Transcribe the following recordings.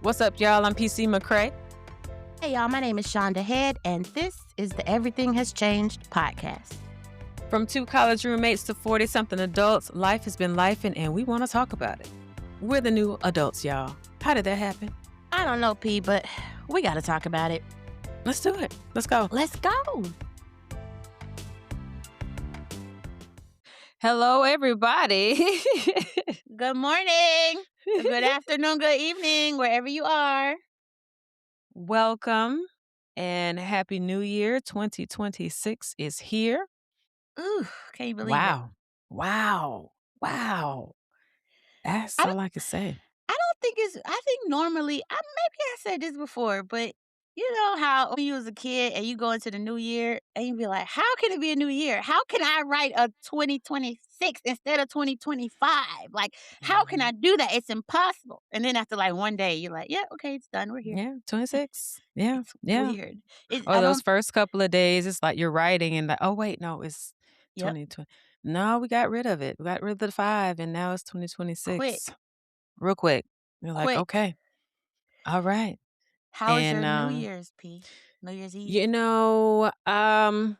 What's up, y'all? I'm PC McCray. Hey, y'all, my name is Shonda Head, and this is the Everything Has Changed podcast. From two college roommates to 40-something adults, life has been lifing, and we want to talk about it. We're the new adults, y'all. How did that happen? I don't know, P, but we got to talk about it. Let's do it. Let's go. Let's go. Hello, everybody. Good morning, good afternoon, good evening, wherever you are. Welcome and Happy New Year. 2026 is here. Ooh, can you believe Wow. Wow. That's all I can say. I think normally, maybe I said this before, but you know how when you was a kid and you go into the new year and you be like, how can it be a new year? How can I write a 2026 instead of 2025? Like, how can I do that? It's impossible. And then after like one day, you're like, yeah, okay, it's done. We're here. Yeah, 26. Yeah, It's yeah. weird. Or those first couple of days, it's like you're writing and like, oh, wait, no, it's Yep. 2020. No, we got rid of it. We got rid of the 5 and now it's 2026. Quick. Real quick. You're like, Quick. okay. All right. How was your New Year's, P? New Year's Eve? The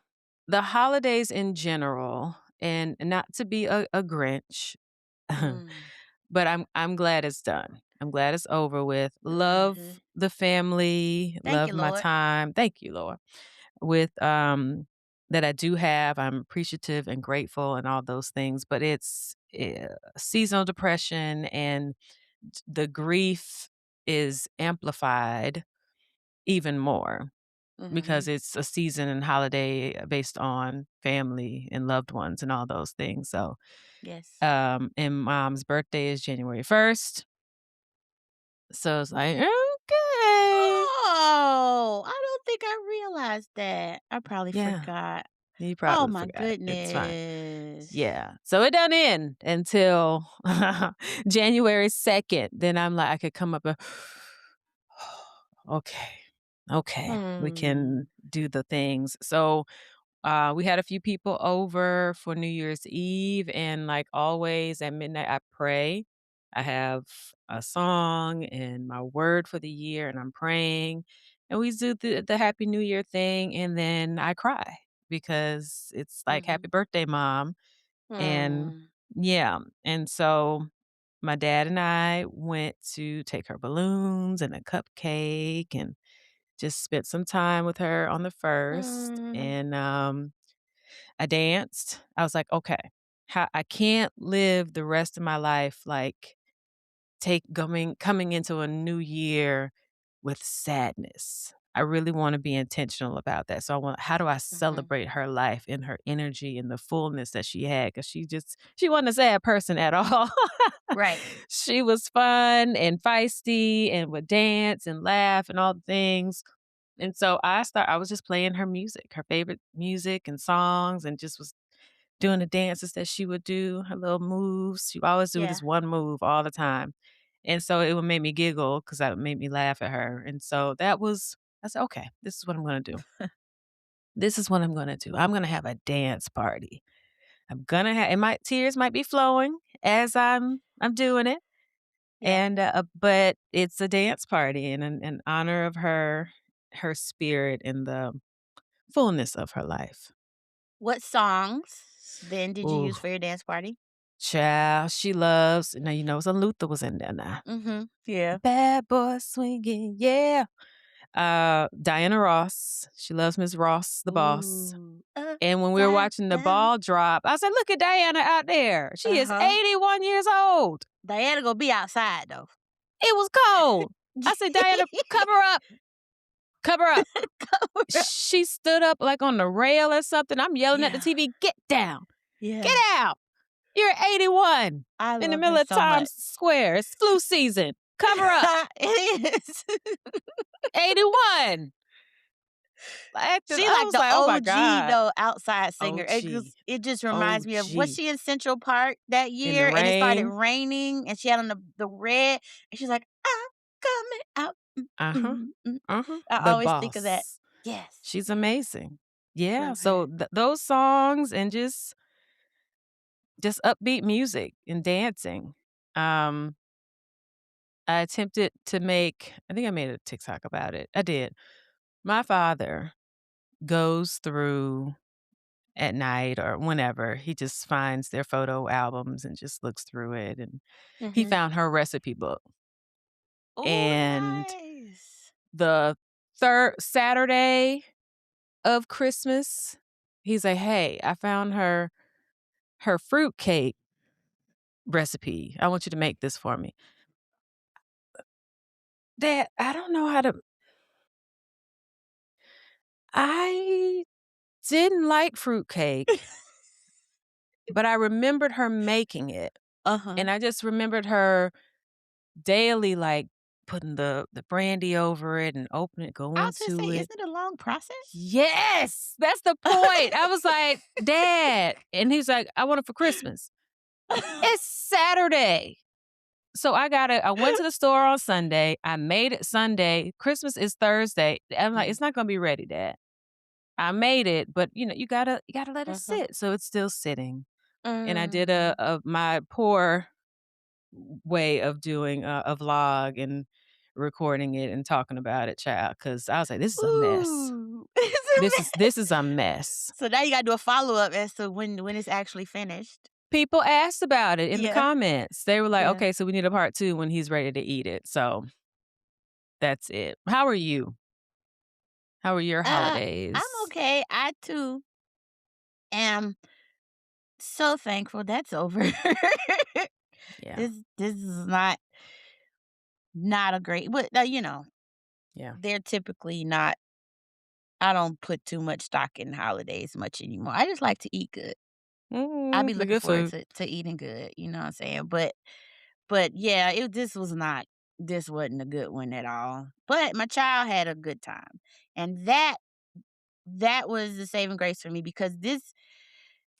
holidays in general, and not to be a Grinch, but I'm glad it's done. I'm glad it's over with. Love the family, Thank love you, my Lord. time. Thank you, Lord. With that I do have. I'm appreciative and grateful and all those things, but it's seasonal depression and the grief is amplified even more because it's a season and holiday based on family and loved ones and all those things. So, Yes. and mom's birthday is January 1st. So it's like, okay. Oh, I don't think I realized that. I probably forgot. You Oh, probably my forgot. It's fine. goodness. Yeah. So it doesn't end until January 2nd. Then I'm like, I could come up and, okay, we can do the things. So we had a few people over for New Year's Eve, and like always at midnight, I pray. I have a song and my word for the year, and I'm praying. And we do the Happy New Year thing, and then I cry because it's like Happy Birthday, Mom. And yeah, and so my dad and I went to take her balloons and a cupcake and just spent some time with her on the 1st. And I danced. I was like, okay, I can't live the rest of my life like coming into a new year with sadness. I really want to be intentional about that. So how do I celebrate her life and her energy and the fullness that she had? Because she wasn't a sad person at all. Right. She was fun and feisty and would dance and laugh and all the things. And so I was just playing her music, her favorite music and songs, and just was doing the dances that she would do, her little moves. She would always do this one move all the time. And so it would make me giggle because that made me laugh at her. And so I said, okay, this is what I'm going to do. This is what I'm going to do. I'm going to have a dance party. I'm going to have, and my tears might be flowing as I'm doing it. Yeah. And, but it's a dance party in honor of her spirit and the fullness of her life. What songs then did you Ooh, use for your dance party? child, she loves, now, some Luther was in there now. Yeah. Bad boy swinging, yeah. Diana Ross, she loves Miss Ross, the boss. And when we were watching the ball drop, I said, look at Diana out there. She is 81 years old. Diana gonna be outside, though. It was cold. I said, Diana, cover up. Cover up. She stood up like on the rail or something. I'm yelling at the TV, get down. Yeah. Get out. You're 81 in the middle of Times Square. It's flu season. Cover up. It is. 81. She like the oh my OG God. though, outside singer. OG. It just reminds me of, was OG. she in Central Park that In the year? And it started rain. raining and she had on the red and she's like, I'm coming out. I always think of that. Yes. She's amazing. Yeah. Love So her. those songs and just upbeat music and dancing. I attempted to make I think I made a TikTok about it. I did. My father goes through at night or whenever, he just finds their photo albums and just looks through it, and he Mhm. found her recipe book. Oh, And nice. the 3rd Saturday of Christmas, he's like, "Hey, I found her fruit cake recipe. I want you to make this for me." Dad, I don't know how to I didn't like fruit cake, but I remembered her making it, Uh-huh. and I just remembered her daily, like, putting the brandy over it and open it, go I was gonna say, into it. isn't it a long process? Yes! That's the point. I was like, "Dad," and he's like, "I want it for Christmas." It's Saturday. So I went to the store on Sunday, I made it Sunday, Christmas is Thursday. I'm like, Mm, "It's not gonna be ready, Dad." I made it, but, you gotta let it mhm. sit, so it's still sitting. And I did Mm. a my poor way of doing a vlog and recording it and talking about it, child, because I was like, "This is a mess. Ooh, it's a This is mess. a mess." So now you gotta do a follow-up as to when it's actually finished. People asked about it in the Yeah, comments. They were like, yeah. "Okay, so we need a part 2 when he's ready to eat it." So, that's it. How are you? How are your I'm holidays? okay. I too am so thankful that's over. Yeah, This is not a great but, yeah. they're typically not I don't put too much stock in holidays much anymore. I just like to eat good. I be The looking good forward food. to eating good, you know what I'm saying? But yeah, this wasn't a good one at all. But my child had a good time. And that was the saving grace for me because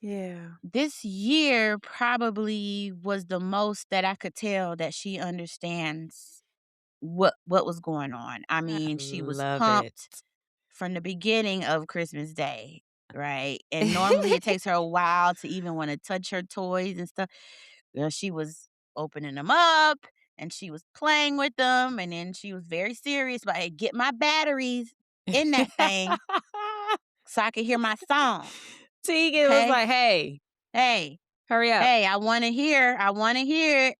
Yeah. this year probably was the most that I could tell that she understands what was going on. I I mean, she was love it. pumped from the beginning of Christmas Day, right? And normally it takes her a while to even wanna touch her toys and stuff. She was opening them up, and she was playing with them, and then she was very serious about, "Hey, get my batteries in that thing so I can hear my song, Tegan was okay? like, "Hey, Hey, hurry up." hey, I wanna hear it."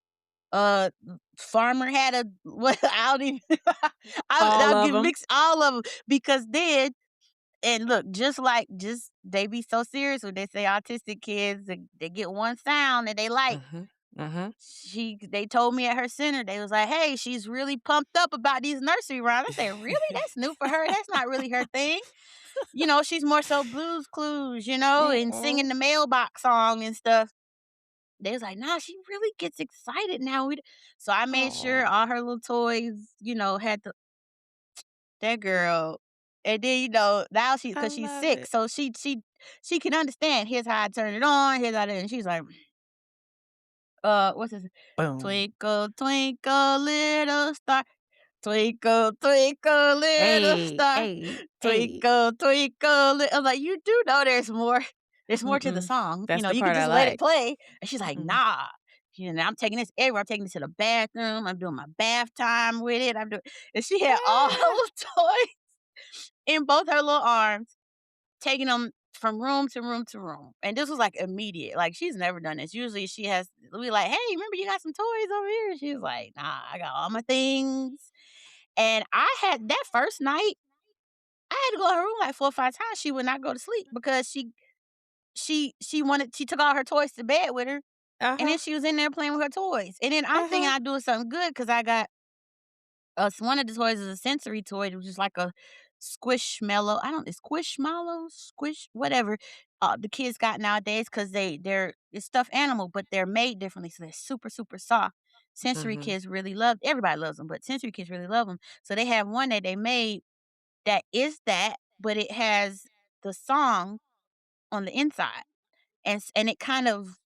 Farmer had a what I don't even All I'll of get them. mix all of them because then and look, just they be so serious when they say autistic kids, they get one sound that they like. Mhm, mhm. They told me at her center, they was like, "Hey, she's really pumped up about these nursery rhymes." I said, "Really? That's new for her. That's not really her thing." She's more so Blues Clues, and Mm-mm. singing the mailbox song and stuff. They was like, "Nah, she really gets excited now." So I made sure Aw, all her little toys, had that girl. And then, now I because she's love sick, it. so she can understand. Here's how I turn it on. Here's how to, and she's like, what's this? Boom. Twinkle, twinkle, little star. Twinkle, twinkle, little Hey, star. hey, hey. Twinkle, twinkle, I'm like, "You do know there's more. There's more to the Mm-mm. song. That's the You can part I just let it like. play." And she's like, Mm. "Nah." I'm taking this everywhere. I'm taking this to the bathroom. I'm doing my bath time with it. And she had all her Ah. little toys in both her little arms, taking them from room to room to room. And this was like immediate. Like she's never done this. Usually we like, "Hey, remember you got some toys over here?" She was like, "Nah, I got all my things." And I had that first night, I had to go to her room like 4 or 5 times. She would not go to sleep because she took all her toys to bed with her, and then Uh-huh, she was in there playing with her toys. And then I'm thinking uh-huh. I'd do something good because I got one of the toys is a sensory toy, which is like a squishmallow. I don't squishmallow, squish whatever. The kids got nowadays because they're it's stuffed animal, but they're made differently, so they're super super soft. Sensory Mhm. kids really love. Everybody loves them, but sensory kids really love them. So they have one that they made that is that, but it has the song on the inside, and it kind of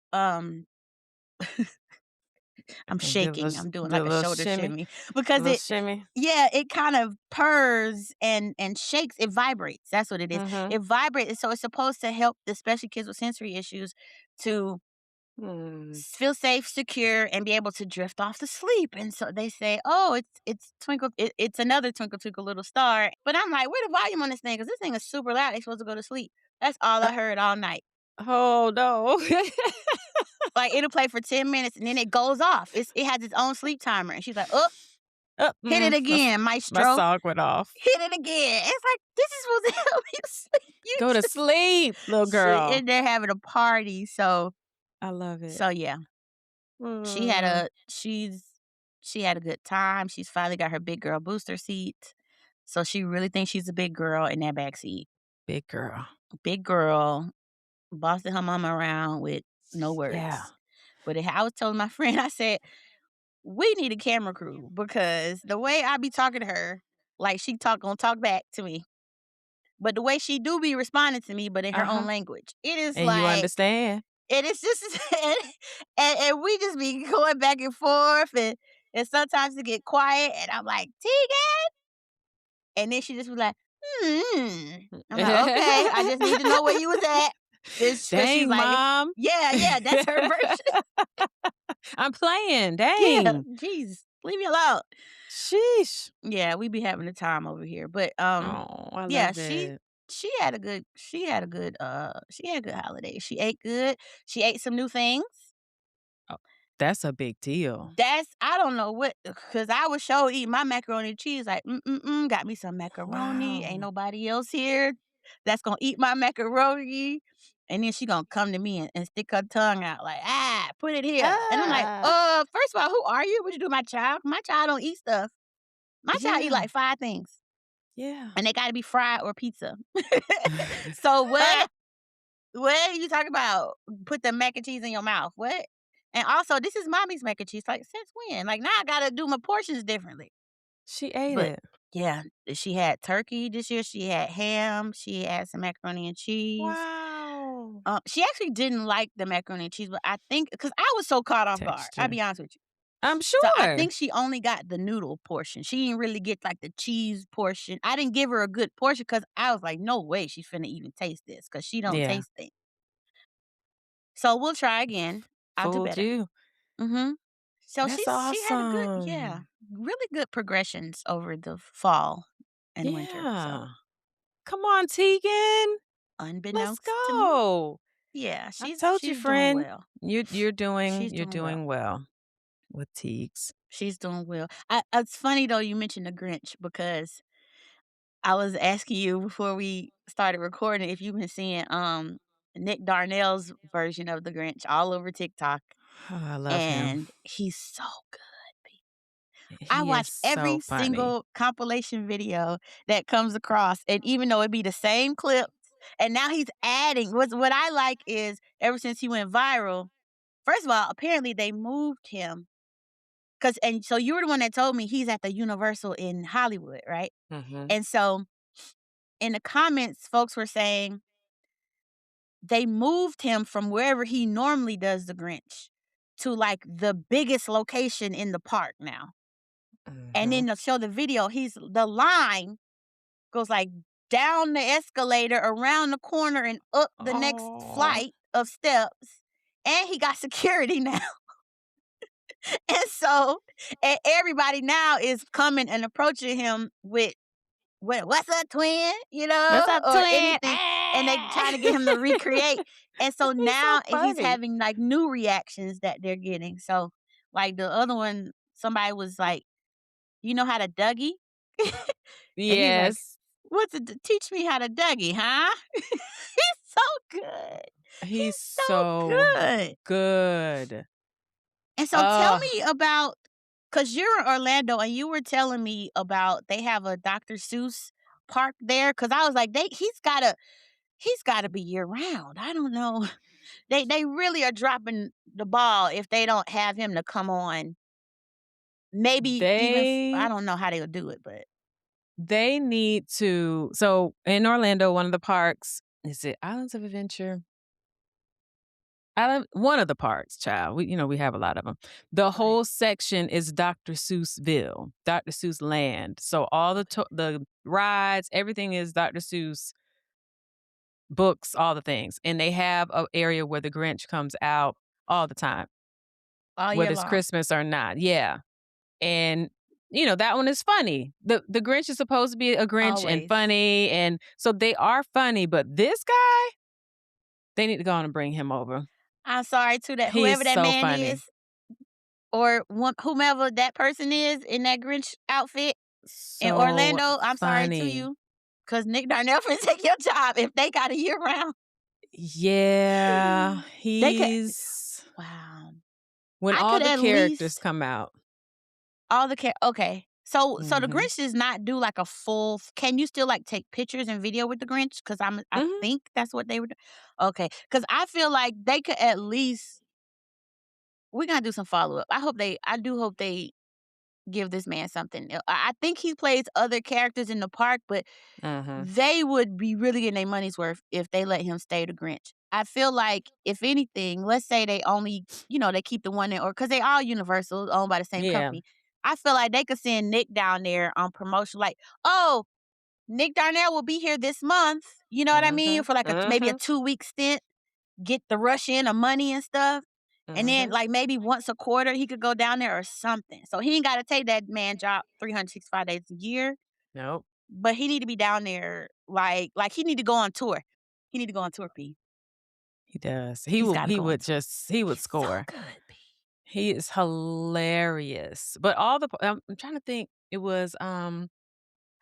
I'm Do a shaking. little I'm doing do a like a little shoulder shimmy, shimmy a because little shimmy. it kind of purrs and shakes. It vibrates. That's what it is. Mhm. It vibrates. So it's supposed to help, especially kids with sensory issues, to Mm. feel safe, secure, and be able to drift off to sleep. And so they say, "Oh, it's twinkle, it's another twinkle twinkle little star." But I'm like, "Where the volume on this thing? Because this thing is super loud. They supposed to go to sleep." That's all I heard all night. Oh, no. Like it'll play for 10 minutes and then it goes off. It has its own sleep timer, and she's like, "Oh, hit it again, My maestro. song went off. Hit it again." It's like this is supposed to help you sleep. You Go to just sleep, little she girl. and they're having a party. So I love it. so yeah. She had Mm, a she's she had a good time. She's finally got her big girl booster seat. So she really thinks she's a big girl in that back seat. big girl. Big girl, bossing her mama around with no Yeah. words. But I was telling my friend, I said, we need a camera crew because the way I be talking to her, like she gonna talk back to me. But the way she do be responding to me, but in her own Uh-huh. language, it is And you like, understand. and it's just, and we just be going back and forth, and sometimes it get quiet, and I'm like, Tegan, and then she just was like, hmm. I'm like, okay, I just need to know where you was at, cause she's Dang, like, mom. yeah, yeah, that's her version. I'm playing. Yeah, Dang. jeez, leave me alone. Sheesh. Yeah, we be having a time over here, but, Oh, I yeah, love it. she had a good holiday. She ate good. She ate some new things. Oh, that's a big deal. I don't know what, cause I was sure eating my macaroni and cheese like, got me some macaroni. Ain't Wow. nobody else here that's gonna eat my macaroni. And then she gonna come to me and stick her tongue out like, "Ah, put it here." And I'm like, Ah, first of all, who are you? What you do, my child? My child don't eat stuff. My child eat yeah, like 5 things, yeah. and they gotta be fried or pizza. So what are you talking about? Put the mac and cheese in your mouth. What? And also, this is mommy's mac and cheese. Like, since when? Like, now I gotta do my portions differently. She ate But it. yeah, she had turkey this year. She had ham. She had some macaroni and cheese. Wow. She actually didn't like the macaroni and cheese, but I think because I was so caught off guard. I'll Texture. be honest with you. I'm So I sure. think she only got the noodle portion. She didn't really get like the cheese portion. I didn't give her a good portion because I was like, no way she's finna even taste this because she don't Yeah. taste things. So we'll try again. I'll do Fooled better. you. Mhm. So That's she had a good, yeah, awesome. really good progressions over the fall and winter. So Yeah. Come on, Tegan. Let's unbeknownst to me, go. yeah, I told you, she's doing friend. well. You're doing She's you're doing well. doing well with Teagues. She's doing well. It's funny though you mentioned the Grinch because I was asking you before we started recording if you've been seeing Nick Darnell's version of the Grinch all over TikTok, Oh, I love him. and he's so good. I He is watch so every funny. single compilation video that comes across, and even though it be the same clips, and now he's adding what I like is ever since he went viral, first of all, apparently they moved him because and so you were the one that told me he's at the Universal in Hollywood, right? Mhm. And so in the comments, folks were saying they moved him from wherever he normally does the Grinch to like the biggest location in the park now. And Mhm. then to show the video, the line goes, like, down the escalator, around the corner, and up the next Oh, flight of steps, and he got security now. And so everybody now is coming and approaching him with, "What's up, twin?" what's up, Or twin? anything, and they Ah! trying to get him to recreate. And so He's so now he's funny. having, like, new reactions that they're getting. So, like, the other one, somebody was like, "You know how to Dougie?" And he's like, Yes, "What's it? Teach me how to Dougie, huh?" He's so good. he's He's so so good. good. And so tell Oh, me about, cause you're in Orlando and you were telling me about they have a Dr. Seuss park there. Cause I was like, he's gotta be year round. I don't know. They really are dropping the ball if they don't have him to come on. Maybe even I they don't know how they'll do it, but they need to so in Orlando, one of the parks is it Islands of Adventure? Island one of the parks, child. We have a lot of them. The right. whole section is Dr. Seussville, Dr. Seuss land. So all the rides, everything is Dr. Seuss books, all the things. And they have a area where the Grinch comes out all the time, All year whether it's long, Christmas or not. Yeah. And, that one is funny. The Grinch is supposed to be a Grinch and always. funny, and so they are funny, but this guy, they need to go on and bring him over. I'm sorry too that He is whoever that so man funny. is or whomever that person is in that Grinch outfit in So Orlando, I'm sorry to funny. you, cause Nick Darnell finna take your job if they got a year round. Yeah, They could he's wow. when I all could the at characters least come out. all the okay. So the Mhm. Grinch does not do like a full can you still like take pictures and video with the Grinch? Cause I Mhm. think that's what they would do. Okay. Cause I feel like they could at least we gotta do some follow-up. I do hope they give this man something. I think he plays other characters in the park, but Mhm. they would be really getting their money's worth if they let him stay the Grinch. I feel like if anything, let's say they only, they keep the one in or because they all Universal owned by the same Yeah. company. I feel like they could send Nick down there on promotion, like, oh, Nick Darnell will be here this month. You know what I mean? Mhm. For like maybe a Mhm. 2 week stint, get the rush in of money and stuff. And then Mhm. like maybe once a quarter he could go down there or something. So he ain't gotta take that man job 365 days a year. Nope. But he need to be down there, like, he need to go on tour. He need to go on tour, P. He does. He's gotta He go on would tour. just he would He's so score. good, P. He is hilarious. But all the I'm trying to think. It was,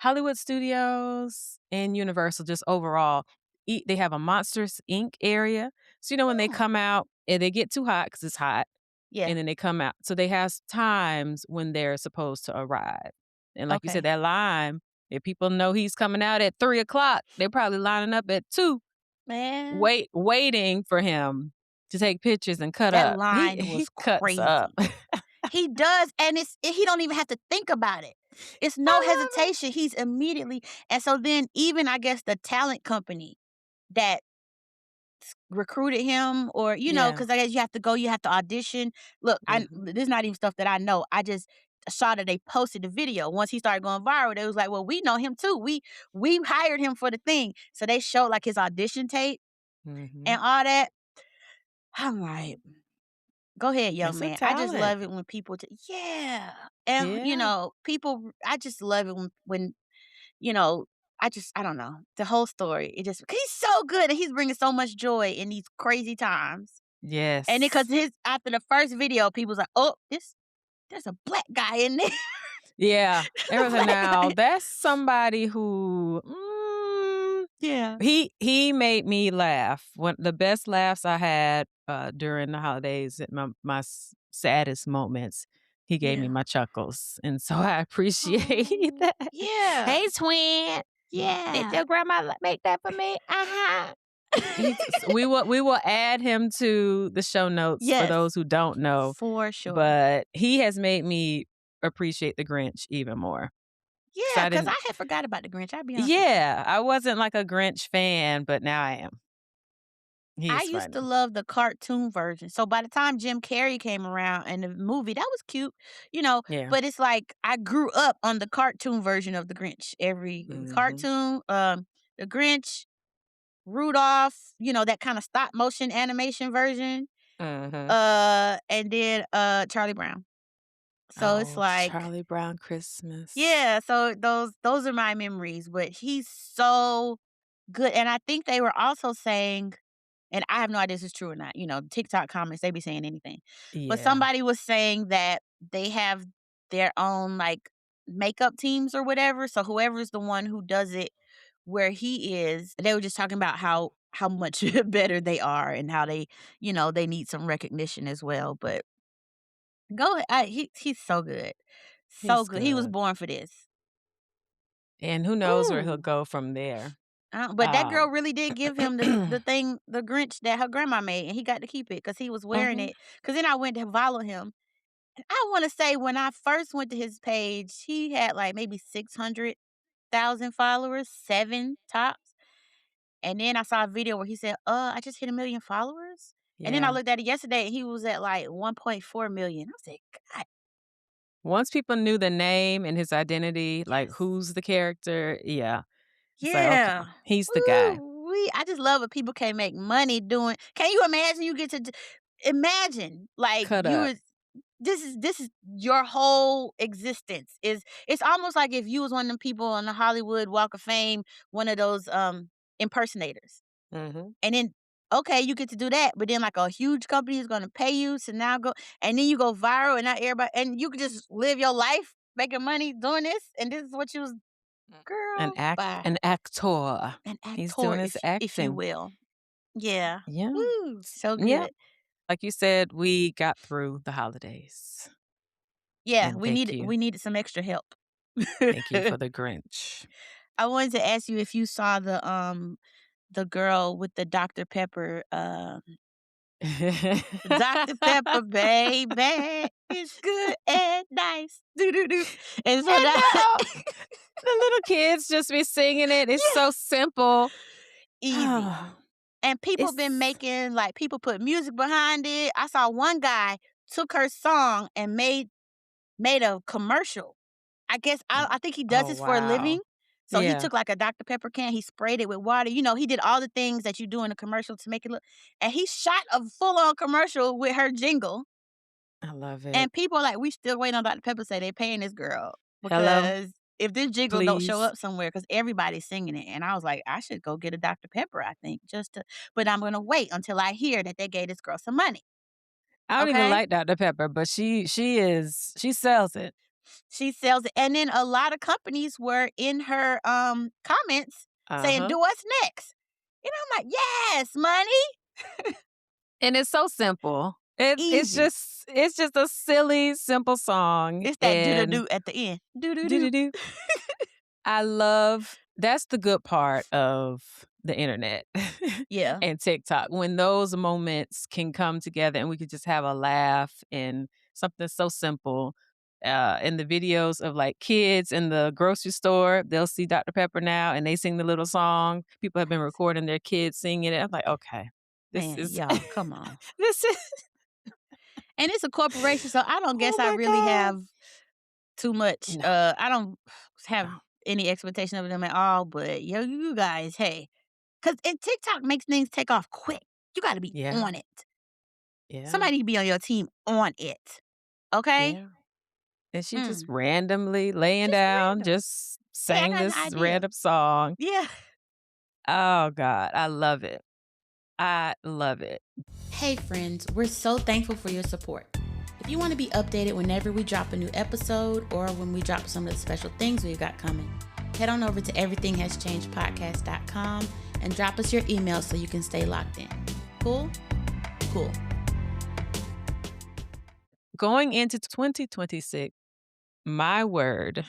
Hollywood Studios and Universal just overall, they have a Monsters Inc. area. So, when they Mm. come out and they get too hot because it's hot, Yeah, and then they come out. So they have times when they're supposed to arrive. And like you said, okay. that line, if people know he's coming out at 3 o'clock, they're probably lining up at 2, Man, waiting for him to take pictures and cut that up. He line he was cuts up. crazy. He does, and he don't even have to think about it. It's no I love it. hesitation. He's immediately and so then even I guess the talent company that recruited him or, Yeah. because I guess you have to audition. Look, Mhm. this is not even stuff that I know. I just saw that they posted the video. Once he started going viral, they was like, "Well, we know him too. We hired him for the thing." So they showed like his audition tape Mhm. and all that. I'm like, "Go ahead, young It's a man." I just talent. love it when people yeah. And Yeah. people I just love it when you know, I don't know, the whole story, he's so good and he's bringing so much joy in these crazy times. And then 'cause Yes. his after the first video, people was like, "Oh, there's a black guy in there. Yeah. There's a Everything black now, guy." that's somebody who, Yeah. he made me laugh. One the best laughs I had, during the holidays at my saddest moments, he gave me Yeah. my chuckles, and so I appreciate Oh, that. yeah. "Hey, twin, did Yeah. your grandma make that for me?" "Uh-huh." He's Yes. we will add him to the show notes for those who don't know, For sure. but he has made me appreciate the Grinch even more. 'Cause Yeah, I cause didn't I had forgot about the Grinch, I'll be honest with you. Yeah, I wasn't like a Grinch fan, but now I am. He I is used to funny. love the cartoon version, so by the time Jim Carrey came around in the movie, that was cute, Yeah. but it's like I grew up on the cartoon version of the Grinch. Every Mhm. cartoon, the Grinch, Rudolph, that kinda stop motion animation version, Mhm. and then, Charlie Brown. So it's Oh, like Charlie Brown Christmas. yeah, so those are my memories, but he's so good, and I think they were also saying and I have no idea if this is true or not, TikTok comments, they be saying anything. But Yeah. somebody was saying that they have their own, like, makeup teams or whatever, so whoever's the one who does it where he is, they were just talking about how much better they are and how they need some recognition as well, but he's so good. So He's good. He was good. born for this. And who knows where he'll Ooh. go from there. But that girl Um really did give him the thing, the Grinch that her grandma made, and he got to keep it because he was wearing Mhm. it. Because then I went to follow him. And I wanna say when I first went to his page, he had, like, maybe 600,000 followers, 7 tops, and then I saw a video where he said, I just hit 1,000,000 followers?" And then I Yeah. looked at it yesterday, and he was at, like, 1.4 million. I said, "God." Once people knew the name and his identity, like Yes. who's the character, yeah. It's like, okay, Yeah. he's the guy. Ooh-wee. I just love when people can make money doing can you imagine you get to imagine, like, Cut you up. was this is your whole existence. It's almost like if you was one of them people on the Hollywood Walk of Fame, one of those, impersonators. Mhm. And then, okay, you get to do that, but then, like, a huge company is gonna pay you to now go and then you go viral and not everybody and you could just live your life making money doing this, and this is what you was girl, bye. An actor. An He's actor, doing his if you acting. will. Yeah. Yeah. Woo, so Yeah. good. Like you said, we got through the holidays, Yeah, and thank you. we needed some extra help. Thank you for the Grinch. I wanted to ask you if you saw the girl with the Dr. Pepper, Dr. Pepper, baby, it's good and nice. Do do do. And so I now know. The little kids just be singing it. It's yeah, so simple. easy. And people been It's making like people put music behind it. I saw one guy took her song and made a commercial. I guess I think he does oh, this for a wow. living. So he Yeah, took like a Dr. Pepper can, he sprayed it with water. You know, he did all the things that you do in a commercial to make it look and he shot a full-on commercial with her jingle. I love it. And people are like, "We still waiting on Dr. Pepper to say they paying this girl Hello, because if this jingle don't show please. up somewhere, because everybody's singing it." And I was like, "I should go get a Dr. Pepper, I think, just to but I'm gonna wait until I hear that they gave this girl some money." I don't even Okay? like Dr. Pepper, but she sells it. She sells it. And then a lot of companies were in her comments saying, Uh-huh. "Do us next." And I'm like, "Yes, money. And it's so simple. Easy." It's just a silly, simple song, It's that do do and do at the end. Do do do. doo-doo-doo. I love that's the good part of the internet Yeah. and TikTok, when those moments can come together and we could just have a laugh and something so simple. In the videos of, like, kids in the grocery store, they'll see Dr. Pepper now, and they sing the little song. People have been recording their kids singing it. I'm like, "Okay, this Man, is y'all, come on. this is" And it's a corporation, so I don't Oh guess I my really god. have too much, No, I don't have no. any expectation of them at all, but yo, you guys, hey, cause and TikTok makes things take off quick. You gotta be Yeah, on it. yeah, Somebody be on your team on it, okay? yeah. And she just Mm, randomly laying just down, random. just "Hey, I sang got an this idea." random song. Yeah. Oh god, I love it. I love it. Hey, friends, we're so thankful for your support. If you want to be updated whenever we drop a new episode or when we drop some of the special things we've got coming, head on over to everythinghaschangedpodcast.com and drop us your email so you can stay locked in. Cool? Cool. Going into 2026, my word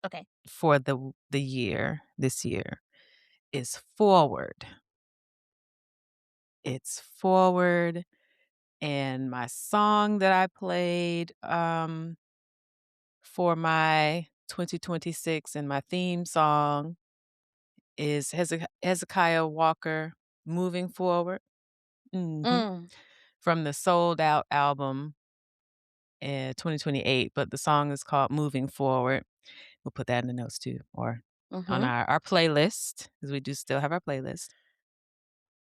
Okay. for the year, this year, is forward. It's forward, and my song that I played, for my 2026 and my theme song is Hezekiah Walker, "Moving Forward." Mhm. Mm, From the Sold Out album in 2028, but the song is called "Moving Forward." We'll put that in the notes too, or on mhm. our playlist, because we do still have our playlist.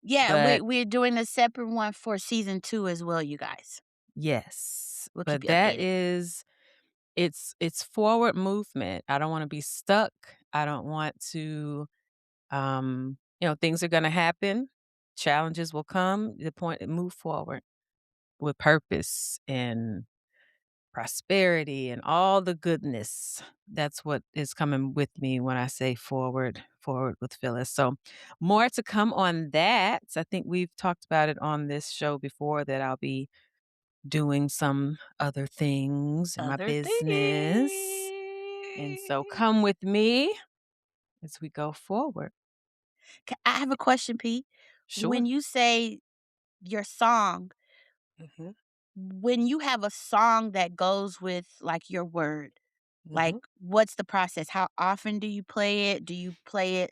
Yeah, But we're doing a separate one for season 2 as well, you guys. yes, We'll keep but you that updated. is it's forward movement. I don't wanna be stuck. I don't want to, things are gonna happen, challenges will come, the point move forward with purpose and prosperity and all the goodness. That's what is coming with me when I say forward, forward with Phyllis. So, more to come on that. I think we've talked about it on this show before that I'll be doing some other things in my Other business. And so, thing. come with me as we go forward. I have a question, Pete. When Sure. you say your song, Hmm. when you have a song that goes with, like, your word, like, Hmm. what's the process? How often do you play it? Do you play it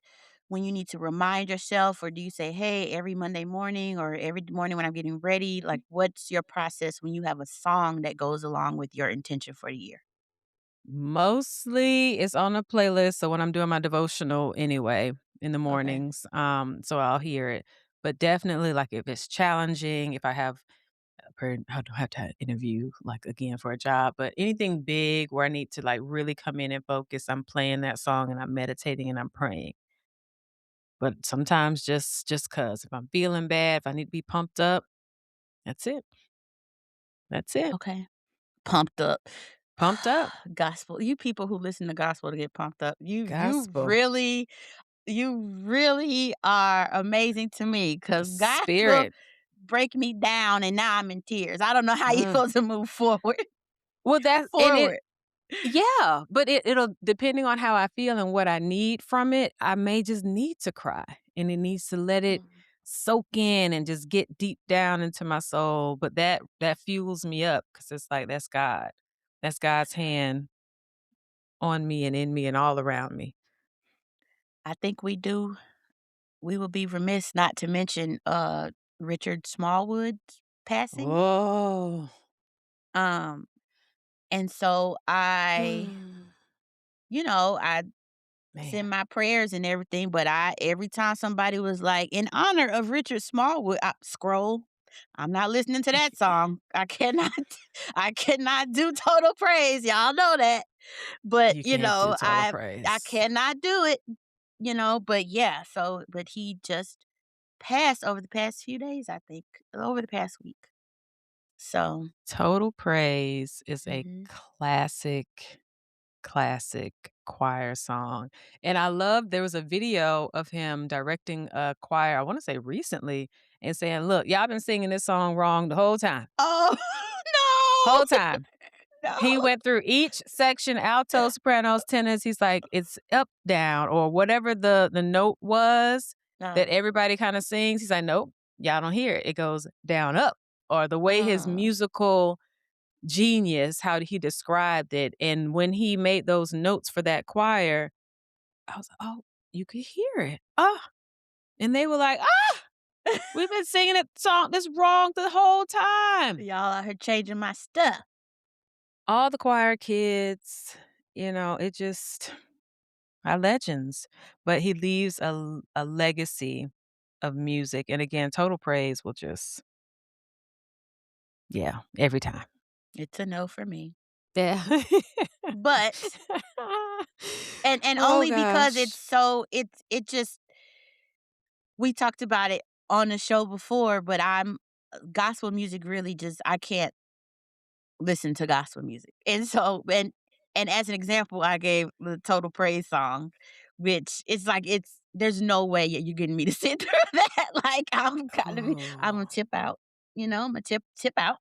when you need to remind yourself, or do you say, "Hey, every Monday morning or every morning when I'm getting ready?" Like, what's your process when you have a song that goes along with your intention for the year? Mostly it's on a playlist. So, when I'm doing my devotional anyway in the Okay. mornings, so I'll hear it. But definitely, like if it's challenging, if I have I don't have to interview, like, again for a job, but anything big where I need to, like, really come in and focus, I'm playing that song and I'm meditating and I'm praying. But sometimes just 'cause if I'm feeling bad, if I need to be pumped up, that's it. That's it. Okay. Pumped up. Pumped up. Gospel. You people who listen to gospel to get pumped up, Gospel. you really are amazing to me The because gospel spirit. break me down and now I'm in tears. I don't know how you Mm. supposed to move forward. Well, that's and it Forward. yeah, but it'll depending on how I feel and what I need from it, I may just need to cry, and it needs to let it Mm. soak in and just get deep down into my soul, but that fuels me up because it's like, that's God. That's God's hand on me and in me and all around me. I think we will be remiss not to mention, Richard Smallwood's passing. Oh. Um, and so I Man. send my prayers and everything, but I every time somebody was like, "In honor of Richard Smallwood," I scroll. I'm not listening to that song. I cannot I cannot do total praise, y'all know that. But, You can't do total I praise. cannot do it, but yeah, but he just passed over the past few days, I think, over the past week. So, Total Praise is a mhm. classic choir song, and I love there was a video of him directing a choir, I wanna say recently, and saying, "Look, y'all been singing this song wrong the whole time, Oh, whole no. time." He No. went through each section, alto, sopranos, tenors, he's like, "It's up, down," or whatever the note was that Uh, everybody kinda sings, he's like, "Nope, y'all don't hear it, it goes down, up," or the way his uh. musical genius, how he described it, and when he made those notes for that choir, I was like, "Oh, you could hear it. Ah," and they were like, "Ah, we've been singing it song this wrong the whole time." Y'all out here changing my stuff. All the choir kids, it just are legends, but he leaves a legacy of music, and again, Total Praise will just yeah, every time. It's a no for me. Yeah. But and Oh only because gosh. it just we talked about it on the show before, but gospel music really just I can't listen to gospel music. And so and as an example, I gave the Total Praise song, which it's like there's no way you're getting me to sit through that. Like I'm gonna Oh, tip out, I'm gonna tip out.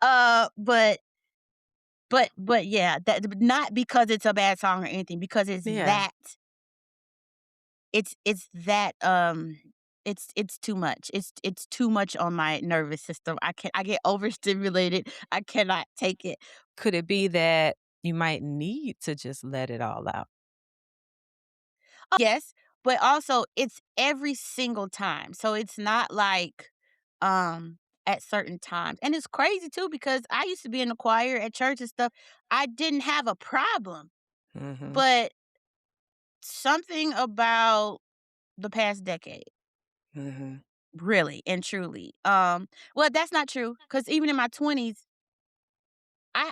Uh but but yeah, that not because it's a bad song or anything, because yeah. it's that it's too much. It's too much on my nervous system. I get overstimulated. I cannot take it. Could it be that you might need to just let it all out? Yes, but also it's every single time. So it's not like at certain times. And it's crazy too because I used to be in the choir at church and stuff. I didn't have a problem, Mhm, but something about the past decade, mhm. really and truly. Well, that's not true because even in my 20s,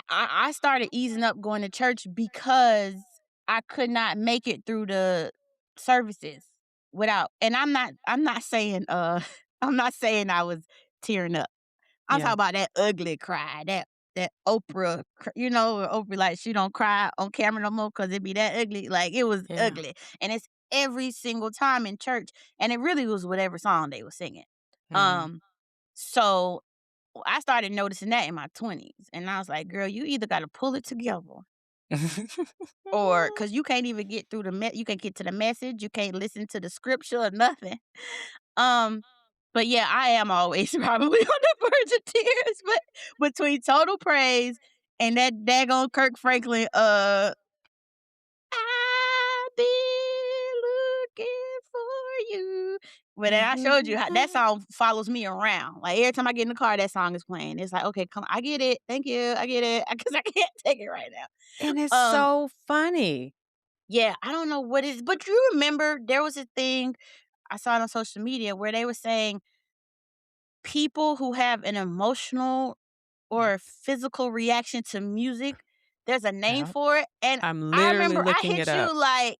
I started easing up going to church because I could not make it through the services without. And I'm not saying I'm not saying I was tearing up. I'm talking Yeah, about that ugly cry, that Oprah, where Oprah like she don't cry on camera no more because it be that ugly. Like it was yeah. ugly, and it's every single time in church, and it really was whatever song they were singing. Mhm. Um, so I started noticing that in my 20s, and I was like, "Girl, you either gotta pull it together or because you can't even get through you can't get to the message, you can't listen to the scripture or nothing." Um, but yeah, I am always probably on the verge of tears, but between Total Praise and that daggone Kirk Franklin, I've been looking for you. But then I showed you how that song follows me around. Like every time I get in the car, that song is playing. It's like, okay, come, I get it. Thank you. I get it. Because I can't take it right now. And it's Um, so funny. yeah, I don't know what is, but you remember there was a thing I saw it on social media where they were saying people who have an emotional or a physical reaction to music, there's a name Yep. for it, and I'm I literally remember I looking it hit you up. like,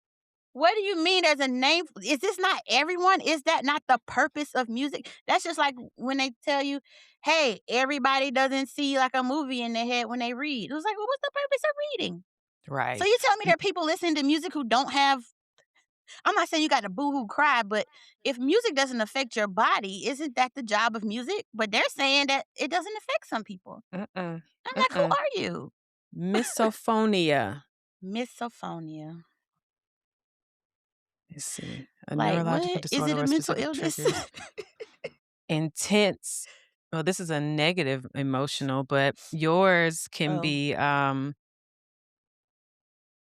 "What do you mean there's a name? Is this not everyone? Is that not the purpose of music?" That's just like when they tell you, "Hey, everybody doesn't see, like, a movie in their head when they read." It was like, "Well, what's the purpose of reading?" So Right. you tell me there are people listening to music who don't have. I'm not saying you gotta boohoo cry, but if music doesn't affect your body, isn't that the job of music? But they're saying that it doesn't affect some people. Mm-mm. I'm like, "Who Mm-mm. are you?" Misophonia. Misophonia. Let's see. A Like, neurological what? Is disorder it a where mental specific illness? triggers intense. Well, this is a negative emotional, but yours can Oh, be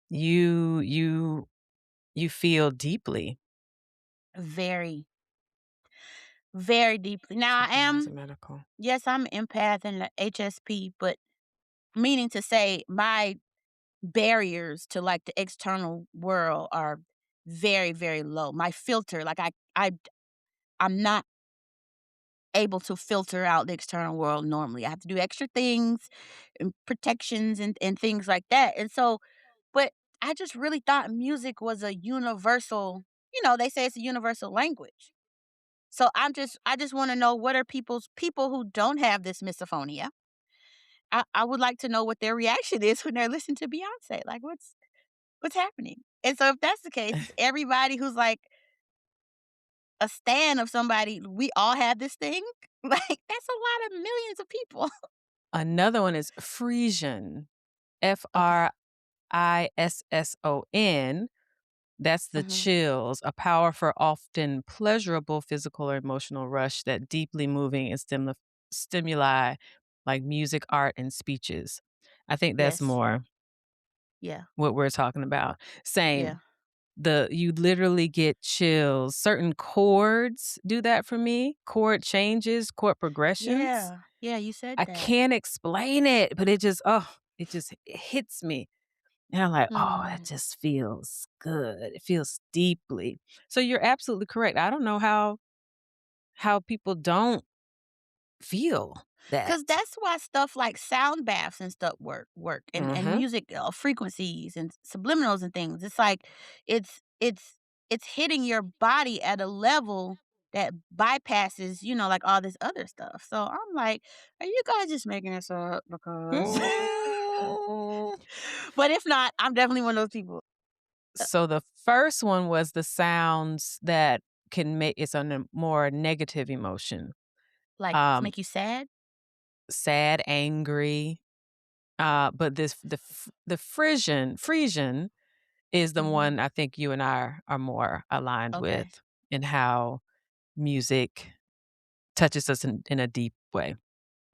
you you feel deeply. very, very deeply. Now I Something as a am medical. yes, I'm an empath and a HSP, but meaning to say my barriers to, like, the external world are very, very low. My filter, like, I'm not able to filter out the external world normally. I have to do extra things and protections and things like that. And so, but I just really thought music was a universal, they say it's a universal language. So I just want to know what are people who don't have this misophonia. I would like to know what their reaction is when they're listening to Beyonce. Like what's happening? And so if that's the case, it's everybody who's like a stan of somebody, we all have this thing. Like that's a lot of millions of people. Another one is Frisian. Okay. Frisson. That's the Mhm. chills, a powerful, often pleasurable physical or emotional rush that deeply moving and stimuli like music, art, and speeches. I think that's Yes. more Yeah. what we're talking about. Yeah. Same. You literally get chills. Certain chords do that for me. Chord changes, chord progressions. Yeah. Yeah, you said I that. can't explain it, but it just hits me. And I'm like, "Oh, that Hmm. just feels good." It feels deeply. So you're absolutely correct. I don't know how people don't feel that. 'Cause that's why stuff like sound baths and stuff work and Mhm. music, frequencies and subliminals and things. It's like it's it's it's hitting your body at a level that bypasses, like, all this other stuff. So I'm like, "Are you guys just making this up because" Mm. But if not, I'm definitely one of those people. Uh, So the first one was the sounds that can make it's on a more negative emotion. like, Um, make you sad? Sad, angry. But the Frisian is the Mhm. one I think you and I are more aligned with Okay. in how music touches us in a deep way.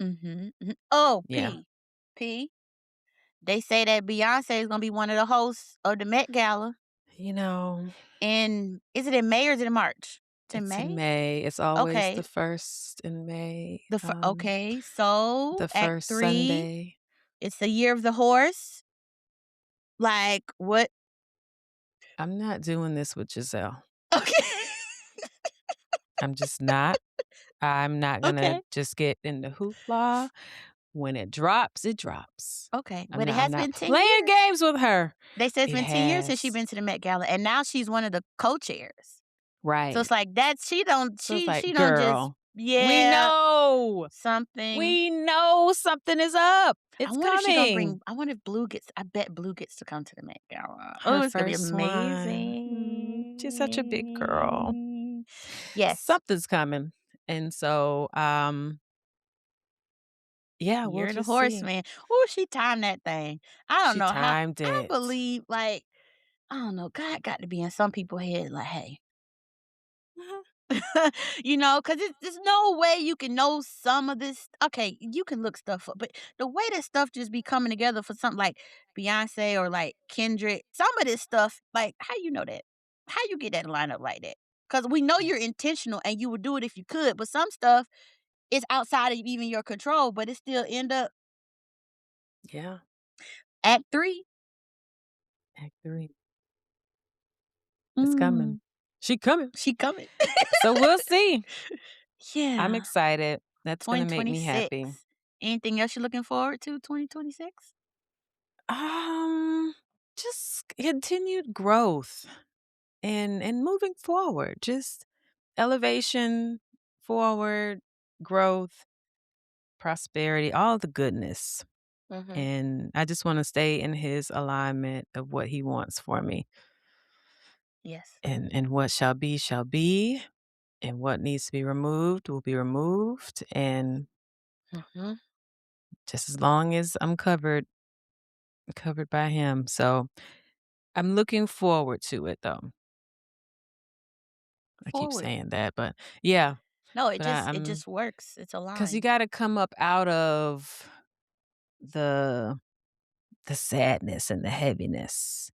Mhm, mhm. Oh, Yeah. P, they say that Beyonce is gonna be one of the hosts of the Met Gala You know, is it in May or is it in March? It's in it's in May? May. It's always Okay. the 1st in May, Okay, so the Act 1st 3, Sunday. it's the Year of the Horse. Like, what? I'm not doing this with Giselle. Okay. I'm just not. I'm not gonna Okay. just get in the hoopla. When it drops, it drops. Okay, I'm but it not I'm has not been 10 playing years. games with her. They say it's It been 10 years since she's has. been to the Met Gala, and now she's one of the co-chairs. So Right. it's like that So it's she like, don't just "Girl, we yeah, know. something. We know something is up. It's coming." I wonder if I bet Blue gets to come to the Met Gala. Her Oh, it's gonna be first one. She's such a big girl. amazing. Yes, Something's coming. And so, yeah, we'll you're the just see. horseman. Oh, she timed that thing. I don't She know how timed I it. believe, like, I don't know, God got to be in some people's head like, "Hey." Mhm. Because there's no way you can know some of this. Okay, you can look stuff up, but the way that stuff just be coming together for something like Beyonce or like Kendrick, some of this stuff, like, how you know that? How you get that line up like that? Because we know Yeah. you're intentional and you would do it if you could, but some stuff is outside of even your control, but it still end up Yeah. Act 3. Act 3. It's coming. Mm, She coming. she coming. So we'll see. I'm Yeah. excited. That's gonna make me happy. 2026. Anything else you're looking forward to 2026? Um, just continued growth and moving forward, just elevation, forward, growth, prosperity, all the goodness. Mhm. And I just want to stay in his alignment of what he wants for me. Yes. And what shall be, and what needs to be removed will be removed. And Mhm. just as long as I'm covered by him. So I'm looking forward to it though. I keep Forward. saying that, but yeah, No, but it I'm just works. It's because you aligned. got to come up out of the the sadness and the heaviness.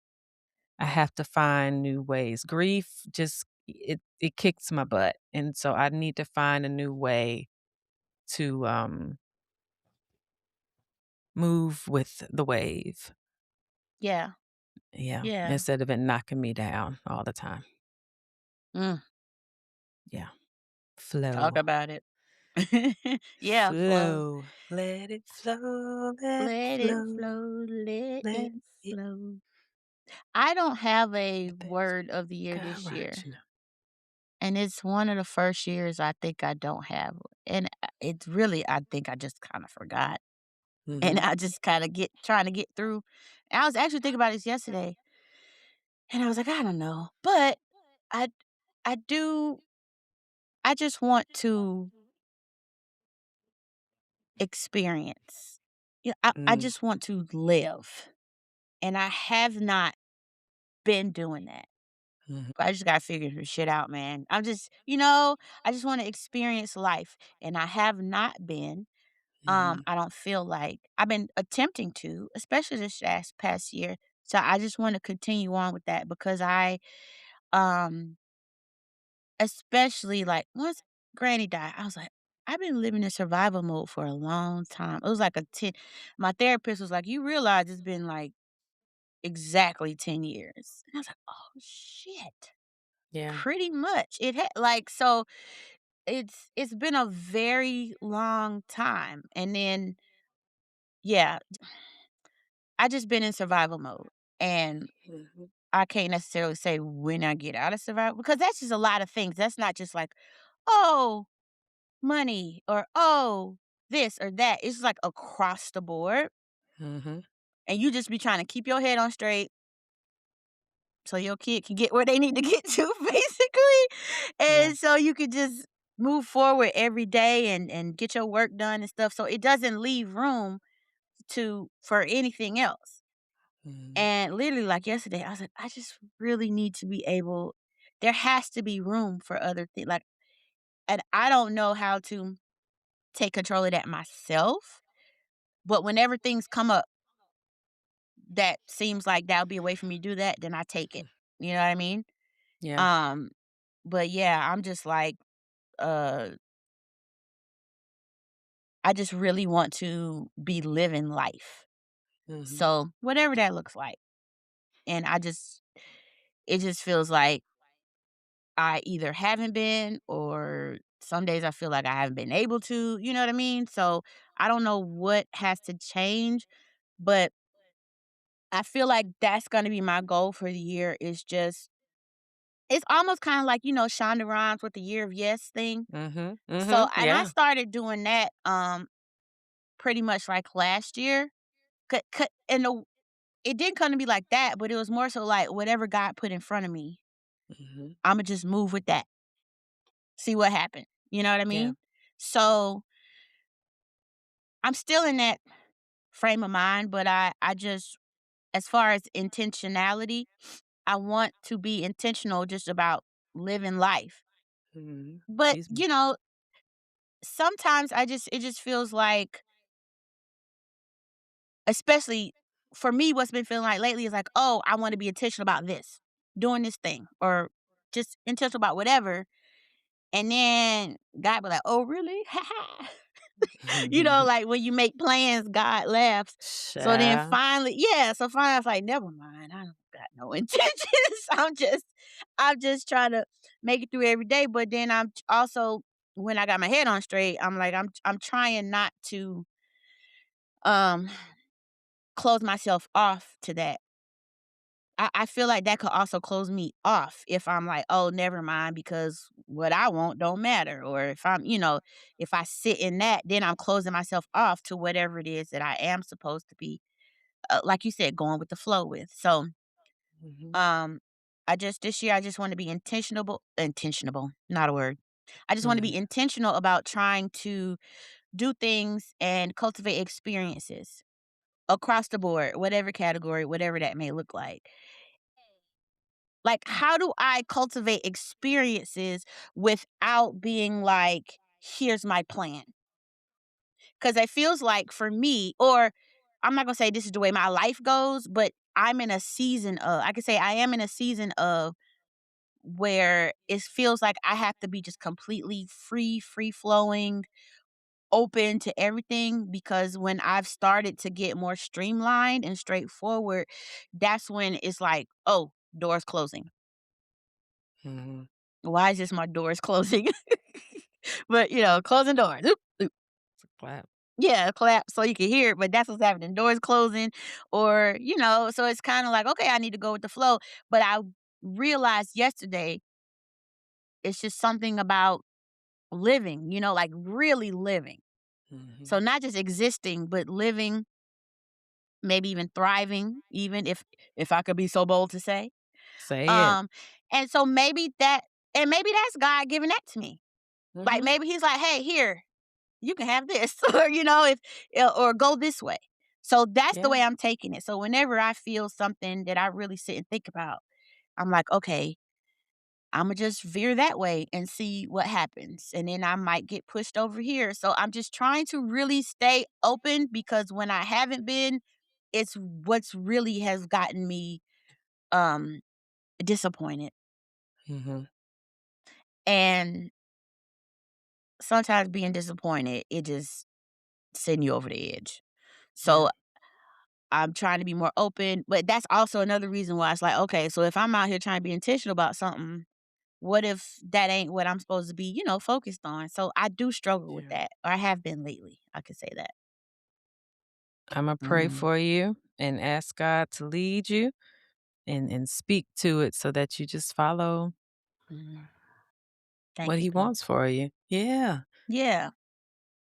I have to find new ways. Grief just it kicks my butt, and so I need to find a new way to move with the wave. Yeah. Yeah, Yeah. instead of it knocking me down all the time. Mm, Yeah, talk flow, about it. Yeah, flow. flow, let it Let it flow, flow, let let it it flow. I don't have a let that word of the year go this right, year, you know. and it's one of the first years I think I don't have, and it's really I think I just kinda forgot, and Mhm, I just kinda get trying to get through. I was actually thinking about this yesterday, and I was like, "I don't know," but I I do I just want to experience. Yeah, I mm, just want to live, and I have not been doing that. mhm, I just gotta figure this shit out, man. I just wanna experience life, and I have not been. mhm, I don't feel like I've been attempting to, especially this past year. So I just wanna continue on with that because um, especially, like, once granny died, I was like, "I've been living in survival mode for a long time." It was like a 10 my therapist was like, "You realize it's been, like, exactly 10 years." And I was like, "Oh, shit." yeah, Pretty much. It had like, so it's been a very long time, and then, yeah, I just been in survival mode, and mhm, I can't necessarily say when I get out of survival because that's just a lot of things. That's not just like, "Oh, money," or, "Oh, this or that." It's like across the board, mhm, and you just be trying to keep your head on straight so your kid can get where they need to get to, basically, yeah, and so you could just move forward every day and get your work done and stuff, so it doesn't leave room for anything else. mhm, And literally, like yesterday, I was like, "I just really need to be able there has to be room for other things, like, and I don't know how to take control of that myself, but whenever things come up that seems like that would be a way for me to do that, then I take it." You know what I mean? yeah, Um, but yeah, I'm just like, uh, I just really want to be living life. mhm, So, whatever that looks like. And it just feels like I either haven't been or some days I feel like I haven't been able to, you know what I mean? So, I don't know what has to change, but I feel like that's gonna be my goal for the year is just it's almost kinda like, Shonda Rhimes with the Year of Yes thing. mhm, So mhm, and I yeah, started doing that, pretty much like last year. And it didn't come to me like that, but it was more so like whatever God put in front of me, mhm, Imma just move with that, see what happened, you know what I yeah, mean? So, I'm still in that frame of mind, but I just as far as intentionality, I want to be intentional just about living life. mhm, But, excuse me, sometimes it just feels like especially for me, what's been feeling like lately is like, "Oh, I wanna be intentional about this, doing this thing," or just intentional about whatever, and then God be like, "Oh, really? Ha ha." Like, when you make plans, God laughs. So then child, finally yeah, so finally I was like, "Never mind, I don't got no intentions. I'm just trying to make it through every day," but then I'm also when I got my head on straight, I'm like, I'm trying not to, um, close myself off to that. I feel like that could also close me off if I'm like, "Oh, never mind because what I want don't matter," or if if I sit in that, then I'm closing myself off to whatever it is that I am supposed to be, like you said, going with the flow with. So, Mhm, um, I just this year, I just wanna be intentionable, not a word. I just wanna be mhm, intentional about trying to do things and cultivate experiences across the board, whatever category, whatever that may look like. Like, how do I cultivate experiences without being like, "Here's my plan"? Because it feels like for me, or I'm not gonna say this is the way my life goes, but I'm in a season of I could say I am in a season of where it feels like I have to be just completely free flowing, open to everything, because when I've started to get more streamlined and straightforward, that's when it's like, "Oh, doors closing. mhm. Why is this my doors closing?" But, closing doors. Oop, oop. It's a clap. Yeah, clap so you can hear it, but that's what's happening. Doors closing or, so it's kinda like, "Okay, I need to go with the flow." But I realized yesterday it's just something about living, like really living. So Mhm. not just existing, but living, maybe even thriving, even if I could be so bold to say. Say it. Um, and so maybe that's God giving that to me. Like, Mhm. maybe he's like, "Hey, here, you can have this," or, if or go this way. So that's the Yeah, way I'm taking it. So whenever I feel something that I really sit and think about, I'm like, "Okay, Imma just veer that way and see what happens, and then I might get pushed over here." So I'm just trying to really stay open because when I haven't been, it's what's really has gotten me, um, disappointed. mhm. And sometimes being disappointed, it just send you over the edge. Yeah, So I'm trying to be more open, but that's also another reason why it's like, okay, so if I'm out here trying to be intentional about something, what if that ain't what I'm supposed to be, focused on? So I do struggle with yeah. that, or I have been lately. I could say that. Imma pray Mhm, for you and ask God to lead you and speak to it so that you just follow mhm. what Thank you, he though. wants for you. Yeah. Yeah,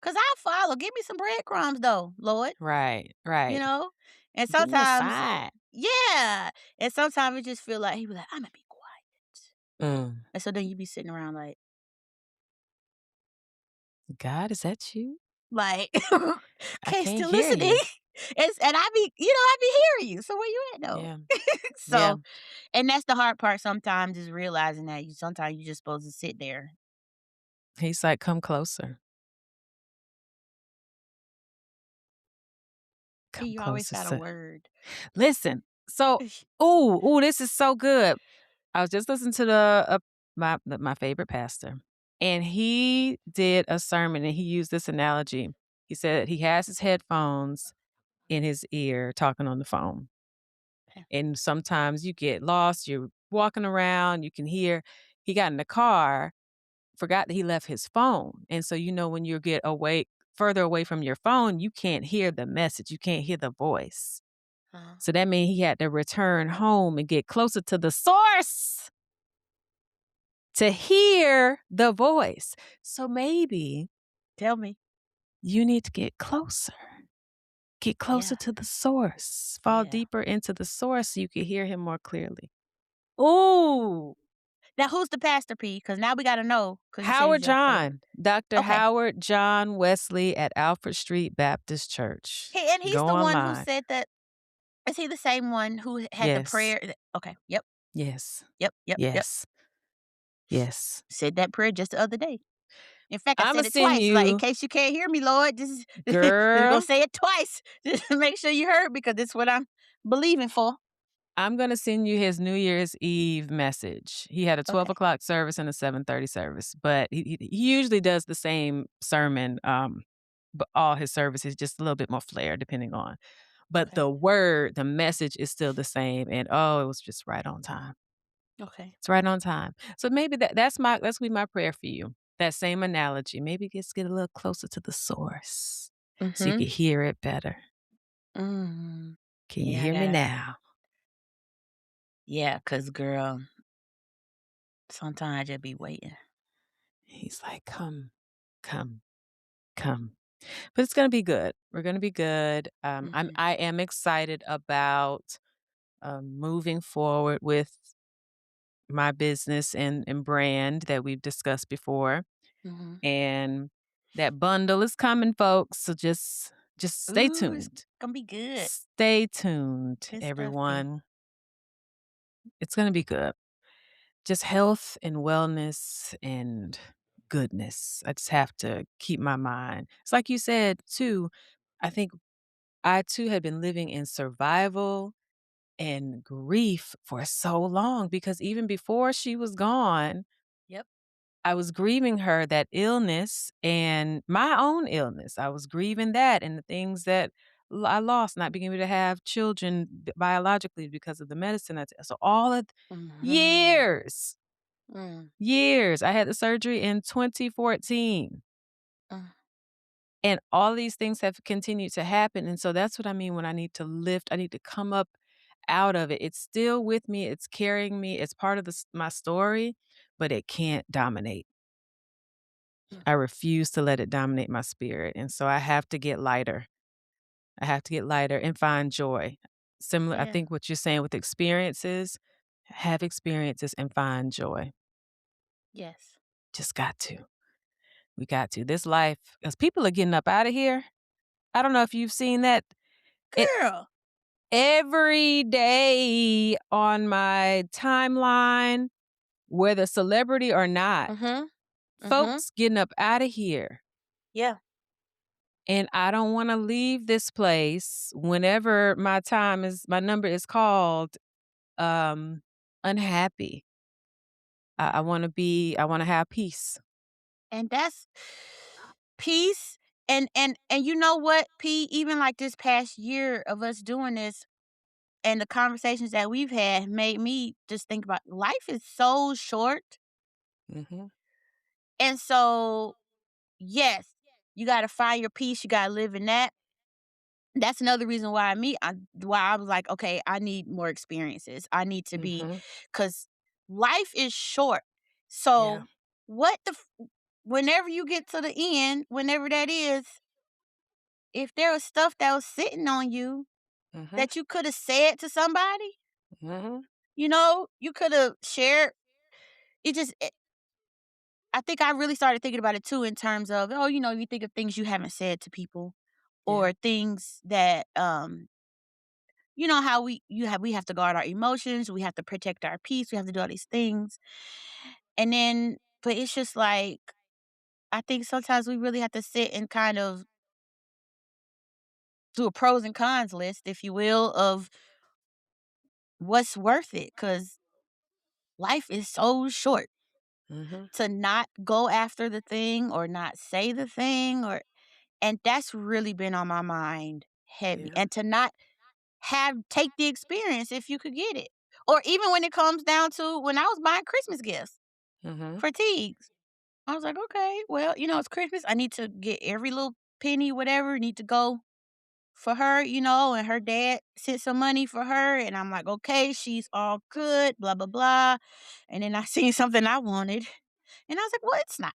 cause I follow. Give me some breadcrumbs, though, Lord. Right, You right. know, and Give me a sometimes, sign. yeah, and sometimes it just feel like he be like, "I'm gonna be quiet," Mm. and so then you be sitting around God, is that you? like, I "Okay, can't still hear listening," you. and I be hearing you. So where you at though? Yeah, yeah. So, and that's the hard part sometimes is realizing that you just supposed to sit there. He's like, "Come closer. See, Come you always closer, got a sir." word. Listen, so ooh, this is so good. I was just listening to my favorite pastor, and he did a sermon, and he used this analogy. He said he has his headphones in his ear talking on the phone, Okay. and sometimes you get lost, you're walking around, you can hear he got in the car, forgot that he left his phone, and so, when you get away further away from your phone, you can't hear the message, you can't hear the voice. Uh, So that means he had to return home and get closer to the source to hear the voice. So maybe tell me. you need to get closer Yeah, to the source, fall yeah. deeper into the source so you can hear him more clearly. Ooh, Now who's the pastor, P? Because now we gotta know. Because you said he's Howard your favorite. John, Dr. Okay. Howard John Wesley at Alfred Street Baptist Church. He and he's Go the one who online. said that. Is he the same one who had the Yes, prayer? Okay. Yep. yes, Yep. Yep. Yep. yes, yes. Said that prayer just the other day. In fact, I I'ma said it send twice. Like, in you case you can't hear me, Lord, just gonna girl, say it twice. Just to make sure you heard because it's what I'm believing for. I'm gonna send you his New Year's Eve message. He had a Okay. 12 o'clock service and a 7:30 service, but he usually does the same sermon, but all his services just a little bit more flair depending on. But Okay. the message is still the same, and, oh, it was just right on time. Okay. It's right on time. So maybe that's gonna be my prayer for you. That same analogy, maybe just get a little closer to the source so you Mhm. can hear it better. Mhm. Can you Yeah, I hear me gotta now? yeah, 'cause girl, sometimes I just be waiting. He's like, "Come, come, come." But it's gonna be good. We're gonna be good. Mhm. I am excited about, moving forward with my business and brand that we've discussed before, Mhm. and that bundle is coming, folks, so just stay Ooh, it's tuned. gonna be good. Stay tuned, Good stuff then. everyone. It's gonna be good. Just health and wellness and goodness. I just have to keep my mind. It's like you said too, I think I too had been living in survival and grief for so long because even before she was gone, Yep. I was grieving her, that illness and my own illness. I was grieving that and the things that I lost, not being able to have children biologically because of the medicine. So all of Mhm. years, Mm. years. I had the surgery in 2014. Mm. And all these things have continued to happen. And so that's what I mean when I need to lift, I need to come up out of it. It's still with me, it's carrying me, it's part of my story, but it can't dominate. Mm. I refuse to let it dominate my spirit. And so I have to get lighter. I have to get lighter and find joy. Similar, I Yeah. think what you're saying with experiences, have experiences and find joy. Yes. Just got to. We got to. This life, because people are getting up out of here. I don't know if you've seen that. It Girl. every day on my timeline, whether celebrity or not, Mhm. Mhm. folks getting up out of here. Yeah. And I don't wanna leave this place whenever my number is called, um, unhappy. I wanna have peace. And that's peace. And you know what, P, even like this past year of us doing this and the conversations that we've had made me just think about life is so short. Mhm, And so, yes, you gotta find your peace, you gotta live in that. That's another reason why I was like, "Okay, I need more experiences. I need to be, mhm. cause life is short." Yeah, So, what the f whenever you get to the end, whenever that is, if there was stuff that was sitting on you mhm, that you coulda said to somebody, mhm, you coulda shared it just I think I really started thinking about it too in terms of, oh, you think of things you haven't said to people yeah, or things that, how we have to guard our emotions, we have to protect our peace, we have to do all these things. And then but it's just like I think sometimes we really have to sit and kind of do a pros and cons list, if you will, of what's worth it cuz life is so short mhm, to not go after the thing or not say the thing or and that's really been on my mind heavy. yeah, And to not have take the experience if you could get it. Or even when it comes down to when I was buying Christmas gifts mhm, for Teagues. I was like, "Okay, well, it's Christmas. I need to get every little penny, whatever, need to go for her, and her dad sent some money for her." And I'm like, "Okay, she's all good, blah, blah, blah." And then I seen something I wanted. And I was like, "Well, it's not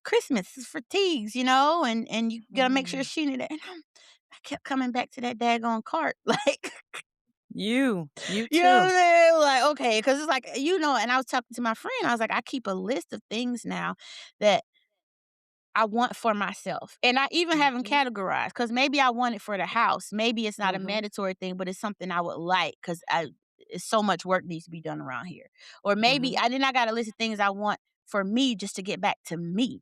Christmas. It's for Teagues, and you gotta make sure mm. she knew that." And I kept coming back to that daggone cart. Like, You you know what I'm too. saying? Like, okay, because it's like, and I was talking to my friend. I was like, I keep a list of things now that I want for myself. And I even have them Mhm, categorized because maybe I want it for the house. Maybe it's not a mhm, mandatory thing, but it's something I would like because it's so much work needs to be done around here. Or maybe mhm. I got a list of things I want for me just to get back to me.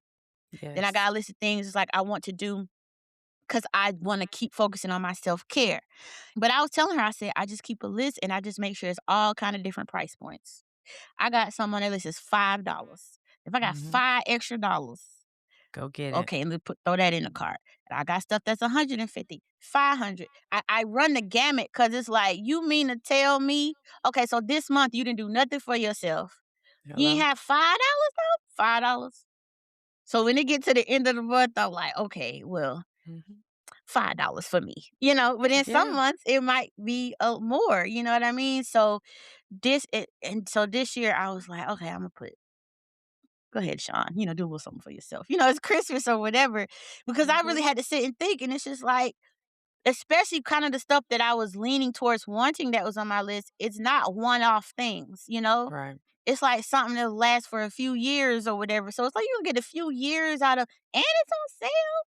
Then I Yes. got a list of things like I want to do because I want to keep focusing on my self care. But I was telling her, I said, I just keep a list and I just make sure it's all kind of different price points. I got some on that list is $5. If I got Mhm. $5 extra, Go get it. okay, and then throw that in the cart. And I got stuff that's 150, 500. I run the gamut because it's like, you mean to tell me, okay, so this month you didn't do nothing for yourself. You ain't Hello? have $5? $5. So when it get to the end of the month, I'm like, okay, well, Mhm. $5 for me, but in some Yeah. months it might be more, you know what I mean? So this year I was like, okay, I'm gonna put go ahead, Sean, do a little something for yourself. It's Christmas or whatever. Because I really Mhm. had to sit and think, and it's just like, especially kind of the stuff that I was leaning towards wanting that was on my list, it's not one-off things. Right. It's like something that'll last for a few years or whatever. So it's like you can get a few years out of, and it's on sale.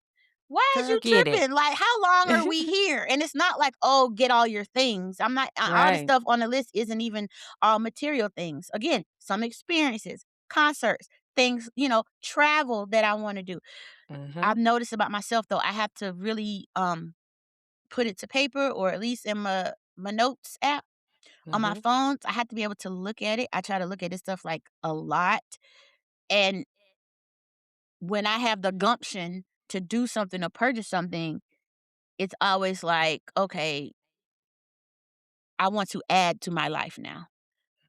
Why is Girl, you get it. tripping? Like, how long are we here? And it's not like, oh, get all your things. I'm not, all the Right. stuff on the list isn't even all material things. Again, some experiences, concerts, things, travel that I want to do. I've Mhm. noticed about myself though, I have to really put it to paper or at least in my notes app on my Mhm. phones. I have to be able to look at it. I try to look at this stuff like a lot. And when I have the gumption to do something or purchase something, it's always like, okay, I want to add to my life now.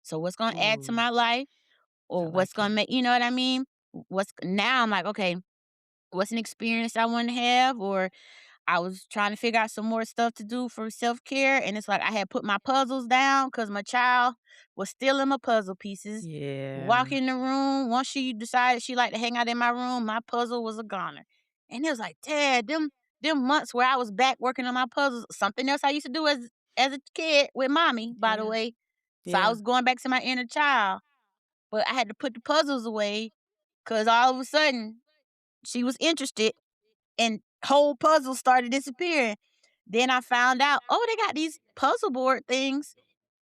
So what's going to add to Ooh, my life I or what's like going to it. make, you know what I mean? What's now I'm like, okay, what's an experience I want to have, or I was trying to figure out some more stuff to do for self-care, and it's like I had put my puzzles down because my child was stealing my puzzle pieces. Walk Yeah. in the room, once she decided she liked to hang out in my room, my puzzle was a goner. And it was like, "Dad, them months where I was back working on my puzzles," something else I used to do as a kid with mommy, by the Yeah. way. So I Yeah. was going back to my inner child, but I had to put the puzzles away because all of a sudden she was interested and whole puzzles started disappearing. Then I found out, oh, they got these puzzle board things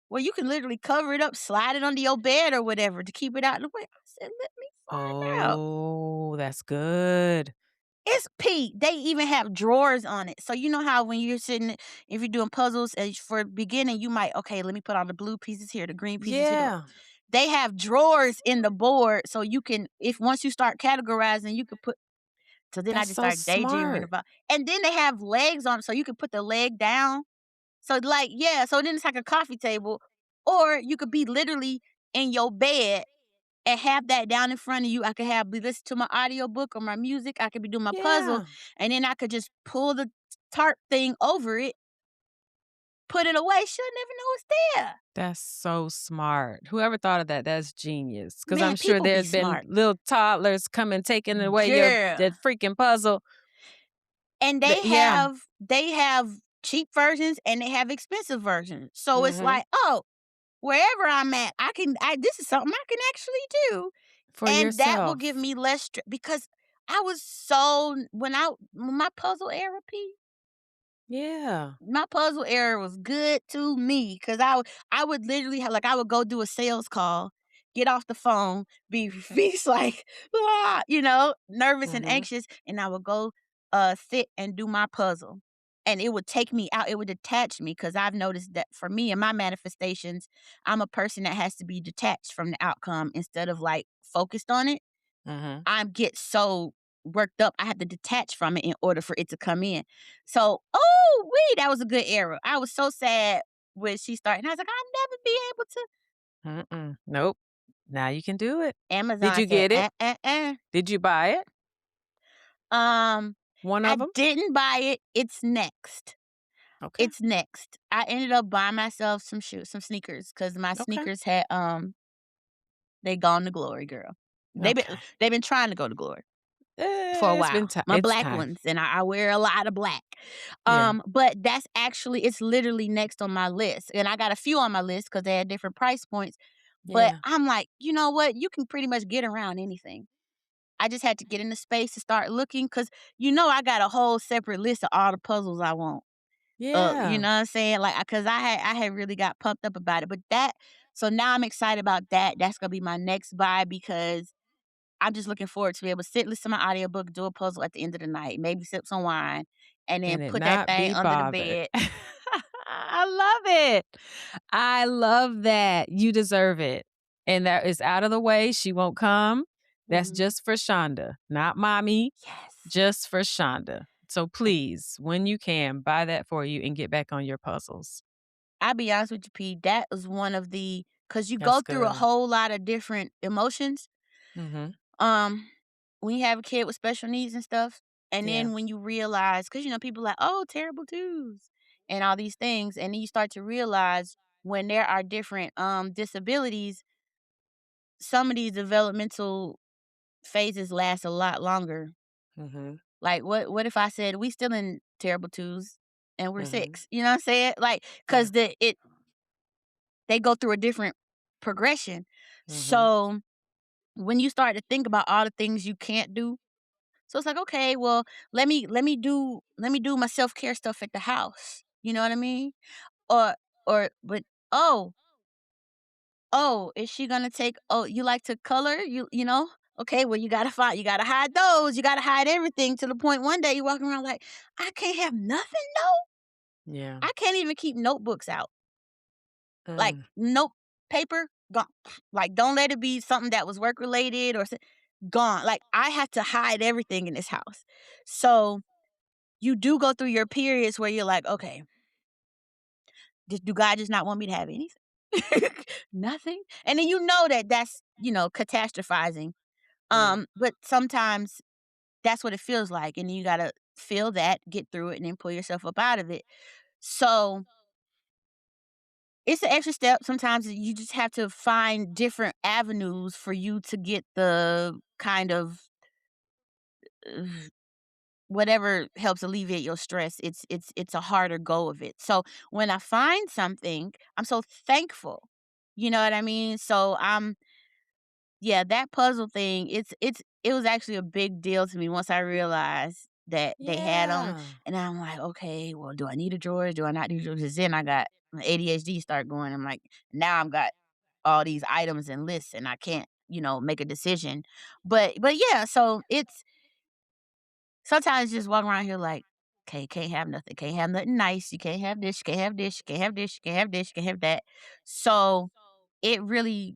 where you can literally cover it up, slide it under your bed or whatever to keep it out of the way. I said, let me find out. Oh, that's good. It's P. They even have drawers on it. So you know how when you're sitting, if you're doing puzzles for beginning, you might, okay, let me put all the blue pieces here, the green pieces here. Yeah. They have drawers in the board so you can, if once you start categorizing, you could put. So then I That's just so started daydreaming smart. about, and then they have legs on it, so you can put the leg down. So like, yeah, so then it's like a coffee table, or you could be literally in your bed and have that down in front of you. I could be listening to my audiobook or my music. I could be doing my puzzle, Yeah. and then I could just pull the tarp thing over it, put it away. She'll never know it's there. That's so smart. Whoever thought of that, that's genius. Because 'cause I'm Man, sure people be there's been smart. little toddlers coming taking away your Girl. that freaking puzzle. And Yeah. they have cheap versions and they have expensive versions. So it's Mhm. like, oh, wherever I'm at, this is something I can actually do. For And that will give yourself. me less because I was so when my puzzle era, P, Yeah. my puzzle era was good to me because I would literally have, like, I would go do a sales call, get off the phone, be be like, "Ah," nervous and Mhm. anxious, and I would go sit and do my puzzle. And it would take me out, it would detach me because I've noticed that for me and my manifestations, I'm a person that has to be detached from the outcome instead of like focused on it. Mhm. I get so worked up, I have to detach from it in order for it to come in. So, oh, wait, that was a good era. I was so sad when she started. And I was like, I'll never be able to. Mm-mm. Nope. Now you can do it. Did Amazon you said, get it? eh. Did you buy it? Um, One I of them. didn't buy it. It's next. Okay. It's next. I ended up buying myself some shoes, some sneakers, because my Okay. sneakers had they gone to glory, girl. Okay. They've been trying to go to glory for a It's been while. time. My It's black time. ones, and I wear a lot of black. Yeah. But it's literally next on my list, and I got a few on my list because they had different price points. But Yeah. I'm like, you know what? You can pretty much get around anything. I just had to get in the space to start looking because I got a whole separate list of all the puzzles I want. You Yeah. know what I'm saying? Like, because I had really got pumped up about it. But so now I'm excited about that. That's gonna be my next buy because I'm just looking forward to be able to sit, listen to my audiobook, do a puzzle at the end of the night, maybe sip some wine, and then And it put that not thing be under the bothered. bed. I love it. I love that. You deserve it. And that is out of the way. She won't come. That's Mhm. just for Shonda, not mommy, Yes. just for Shonda. So And please, when you can, buy that for you and get back on your puzzles. I'll be honest with you, P, that was one of the because you go That's through a good. whole lot of different emotions Mhm. um, when you have a kid with special needs and stuff, and Yeah. then when you realize, because people like, "Oh, terrible twos," and all these things, and then you start to realize when there are different, disabilities, some of these developmental phases last a lot longer. Mhm. Like, what if I said, "We still in terrible twos, and we're Mhm. 6," you know what I'm saying? Like, Yeah. 'cause they go through a different progression. Mhm. So, when you start to think about all the things you can't do, so it's like, "Okay, well, let me do my self-care stuff at the house." You know what I mean? But, "Oh, oh, is she gonna take oh, you like to color? You know? Okay, well, you gotta hide those, you gotta hide everything to the point one day you're walking around like, "I can't have nothing, no? Yeah. I can't even keep notebooks out." Like, Mm. note paper, gone. Like, don't let it be something that was work related or gone. Like, I had to hide everything in this house. So, you do go through your periods where you're like, "Okay, do God just not want me to have anything?" Nothing? And then you know that that's, catastrophizing. Yeah. But sometimes that's what it feels like, and you gotta feel that, get through it, and then pull yourself up out of it. So, it's an extra step. Sometimes you just have to find different avenues for you to get the kind of uh, whatever helps alleviate your stress. It's a harder go of it. So when I find something, I'm so thankful. You know what I mean? So yeah, that puzzle thing, it was actually a big deal to me once I realized that they had them, Yeah. and I'm like, "Okay, well, do I need a drawer? Do I not need a drawer?" 'Cause then I got my ADHD start going. I'm like, now I've got all these items and lists, and I can't, make a decision. But yeah, so it's sometimes just walking around here like, "Okay, can't have nothing. Can't have nothing nice. You can't have this. You can't have this. You can't have this. You can't have this. You can't have that." So it really,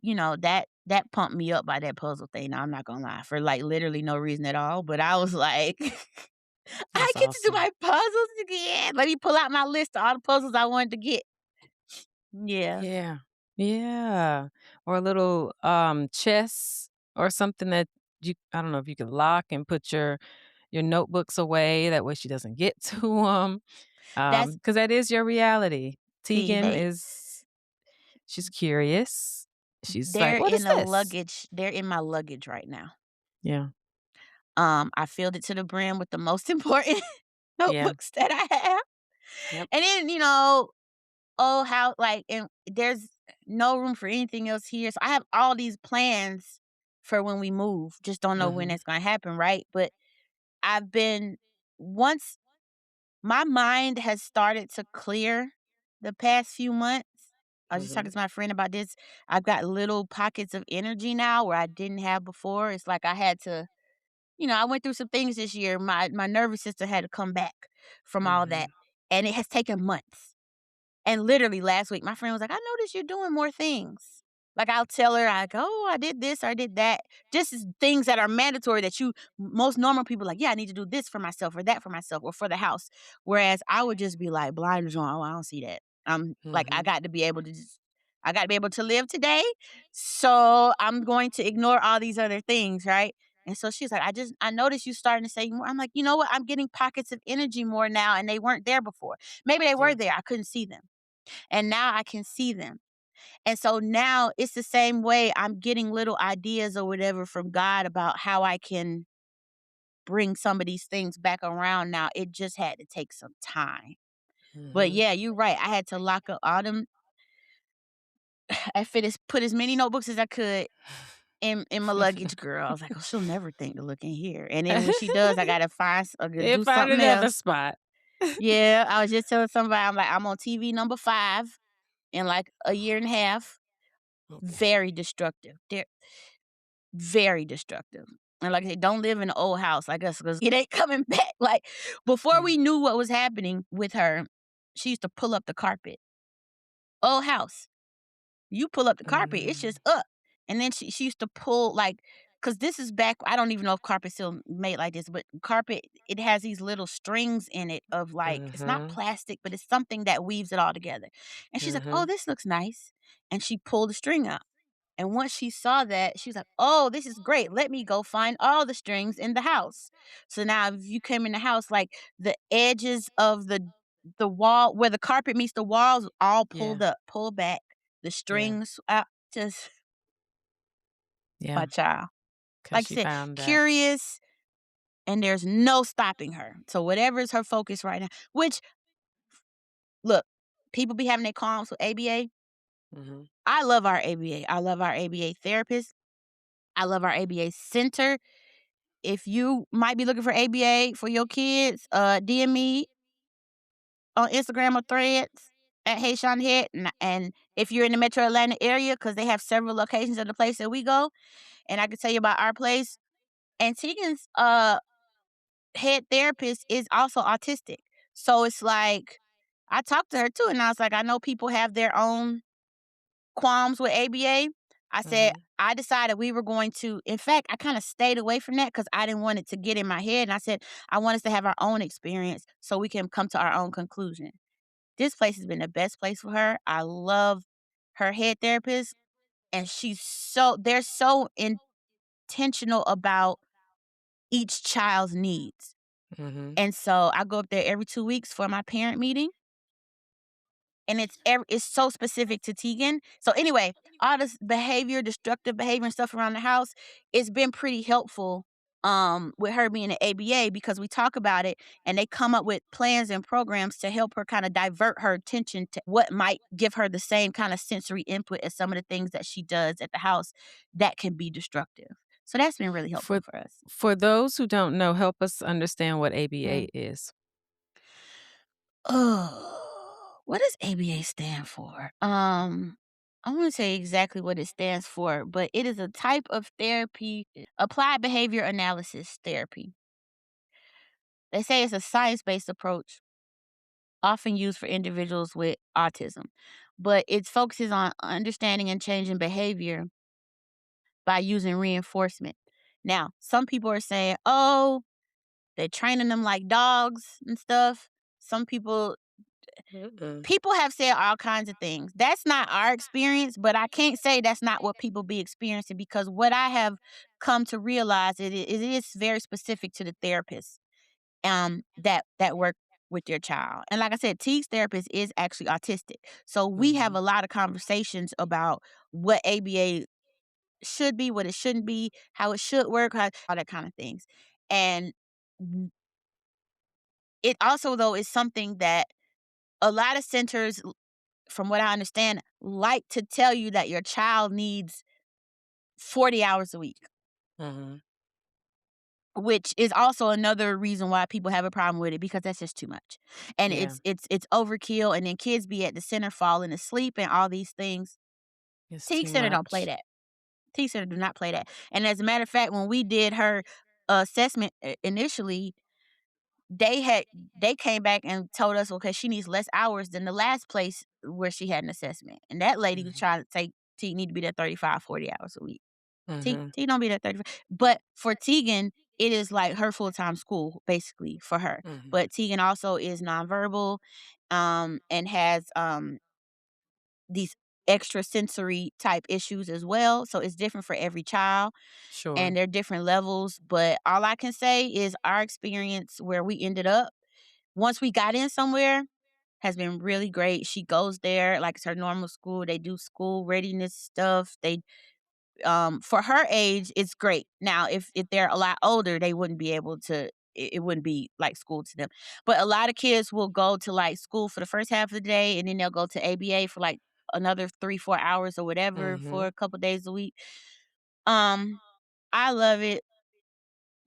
that pumped me up by that puzzle thing. Now, I'm not gonna lie, for, like, literally no reason at all, but I was like, "I That's get to do awesome. my puzzles again. Let me pull out my list of all the puzzles I wanted to get." Yeah. Yeah. Yeah. Or a little, chess or something that I don't know if you could lock and put your notebooks away, that way she doesn't get to them. That's Because that is your reality. see, Tegan she's curious. She's like, "What is this?" they're in my luggage right now. Yeah. I filled it to the brim with the most important Yeah. notebooks that I have, Yep. and then, oh, how and there's no room for anything else here, so I have all these plans for when we move, just don't know when Mhm. it's gonna happen, right? But I've been once my mind has started to clear the past few months. I was just talking Mhm. to my friend about this. I've got little pockets of energy now where I didn't have before. It's like I had to, I went through some things this year. My nervous system had to come back from all that, Mhm. and it has taken months. And literally last week, my friend was like, "I noticed you're doing more things." Like, I'll tell her, like, "Oh, I did this or I did that." Just as things that are mandatory that most normal people like, "Yeah, I need to do this for myself or that for myself or for the house." Whereas I would just be like blinders on, "Oh, I don't see that." Like, Mhm. I got to be able to live today. So I'm going to ignore all these other things, right? And so she's like, I noticed you starting to say more. I'm like, you know what? I'm getting pockets of energy more now, and they weren't there before. Maybe they were Yeah. there. I couldn't see them. And now I can see them. And so now it's the same way I'm getting little ideas or whatever from God about how I can bring some of these things back around now. It just had to take some time. But Mhm. yeah, you're right. I had to lock up all them. I put as many notebooks as I could in my luggage, girl. I was like, "Oh, she'll never think to look in here." And then when she does, I gotta Yeah, do find something another else. spot. Yeah, I was just telling somebody, I'm like, I'm on TV number 5 in like a year and a half. Okay. Very destructive. They're very destructive. And like I said, don't live in an old house like us because it ain't coming back. Like before Yeah. we knew what was happening with her, she used to pull up the carpet. Old house. You pull up the carpet, it's Mm. just up. And then she used to pull like because this is back. I don't even know if carpet's still made like this, but carpet it has these little strings in it of like it's not Mhm. plastic, but it's something that weaves it all together. And she's like, "Oh, Mhm. this looks nice," and she pulled the string out. And once she saw that, she was like, "Oh, this is great. Let me go find all the strings in the house." So now if you came in the house, like the edges of the wall where the carpet meets the walls all Yeah. pulled up, pulled back, the Yeah. strings out, just my Yeah. child. 'Cause Like I she said, found that. curious, and there's no stopping her. So whatever is her focus right now, which look, people be having their qualms with ABA. Mhm. I love our ABA. I love our ABA therapist. I love our ABA center. If you might be looking for ABA for your kids, DM me on Instagram or Threads at Hey Sean Head. And if you're in the Metro Atlanta area, because they have several locations of the place that we go, and I can tell you about our place. And Tegan's head therapist is also autistic. So it's like I talked to her too, and I was like, I know people have their own qualms with ABA. I said, Mhm. I decided we were going to, in fact, I kind of stayed away from that because I didn't want it to get in my head. And I said, I want us to have our own experience so we can come to our own conclusion. This place has been the best place for her. I love her head therapist, and they're so intentional about each child's needs. Mhm. And so I go up there every 2 weeks for my parent meeting, and it's so specific to Tegan. So anyway, all this behavior, destructive behavior and stuff around the house, it's been pretty helpful with her being an ABA because we talk about it and they come up with plans and programs to help her kind of divert her attention to what might give her the same kind of sensory input as some of the things that she does at the house that can be destructive. So that's been really helpful For for us. for those who don't know, help us understand what Mm. ABA is. Oh, what does ABA stand for? I want to say exactly what it stands for, but it is a type of therapy, applied behavior analysis therapy. They say it's a science-based approach often used for individuals with autism, but it focuses on understanding and changing behavior by using reinforcement. Now, some people are saying, "Oh, they're training them like dogs and stuff." Some Mm-mm. people have said all kinds of things. That's not our experience, but I can't say that's not what people be experiencing because what I have come to realize it is very specific to the therapist that work with your child. And like I said, Teague's therapist is actually autistic. So we have Mhm. a lot of conversations about what ABA should be, what it shouldn't be, how it should work, all that kind of things. And it also though is something that a lot of centers from what I understand, like to tell you that your child needs 40 hours a week, Mhm. which is also another reason why people have a problem with it because that's just too much. And Yeah. it's overkill and then kids be at the center falling asleep and all these things. It's Teague too Center don't play much. that. Teague Center do not play that. And as a matter of fact, when we did her assessment initially, they had they came back and told us, okay, she needs less hours than the last place where she had an assessment. And that lady was Mhm. trying to take Teague need to be there 35, 40 hours a week. Mhm. T don't be there 35. But for Tegan, it is like her full-time school basically for her. Mhm. But Tegan also is nonverbal, and has, these extra sensory type issues as well, so it's different for every child, and Sure. they're different levels, but all I can say is our experience where we ended up, once we got in somewhere, has been really great. She goes there like it's her normal school, they do school readiness stuff, for her age, it's great. Now, if they're a lot older, they wouldn't be able to it wouldn't be like school to them. But a lot of kids will go to like school for the first half of the day and then they'll go to ABA for like another 3, 4 hours or whatever for Mhm. a couple days a week. Um, I love it.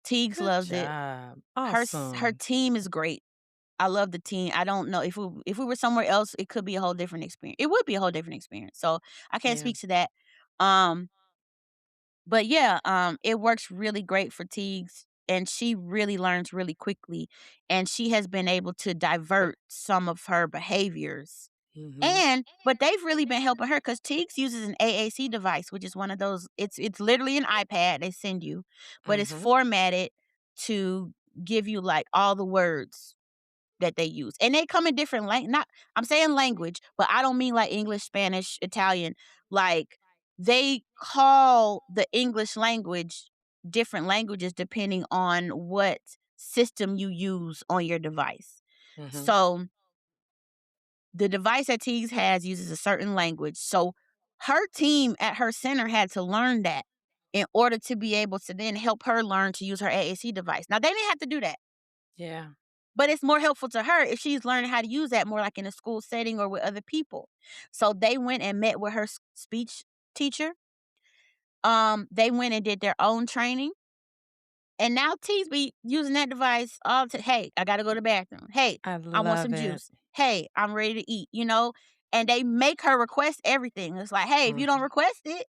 Teagues Good loves it. job. Her Awesome. team is great. I love the team. I don't know if we were somewhere else, it could be a whole different experience. It would be a whole different experience. So I can't Yeah. speak to that. Um, But yeah, it works really great for Teagues, and she really learns really quickly, and she has been able to divert some of her behaviors. Mhm. But they've really been helping her because Teagues uses an AAC device, which is one of those. It's literally an iPad they send you, but it's Mhm. formatted to give you like all the words that they use, and they come in different Not I'm saying language, but I don't mean like English, Spanish, Italian, like. they call the English language different languages depending on what system you use on your device. Mhm. So the device that Teagues has uses a certain language. So her team at her center had to learn that in order to be able to then help her learn to use her AAC device. Now they didn't have to do that, Yeah. but it's more helpful to her if she's learning how to use that more like in a school setting or with other people. So they went and met with her speech teacher. They went and did their own training. And now T's be using that device all to, hey, I gotta go to the bathroom. Hey, I I want love some it. juice. Hey, I'm ready to eat, you know? And they make her request everything. It's like, hey, if you don't Mhm. request it,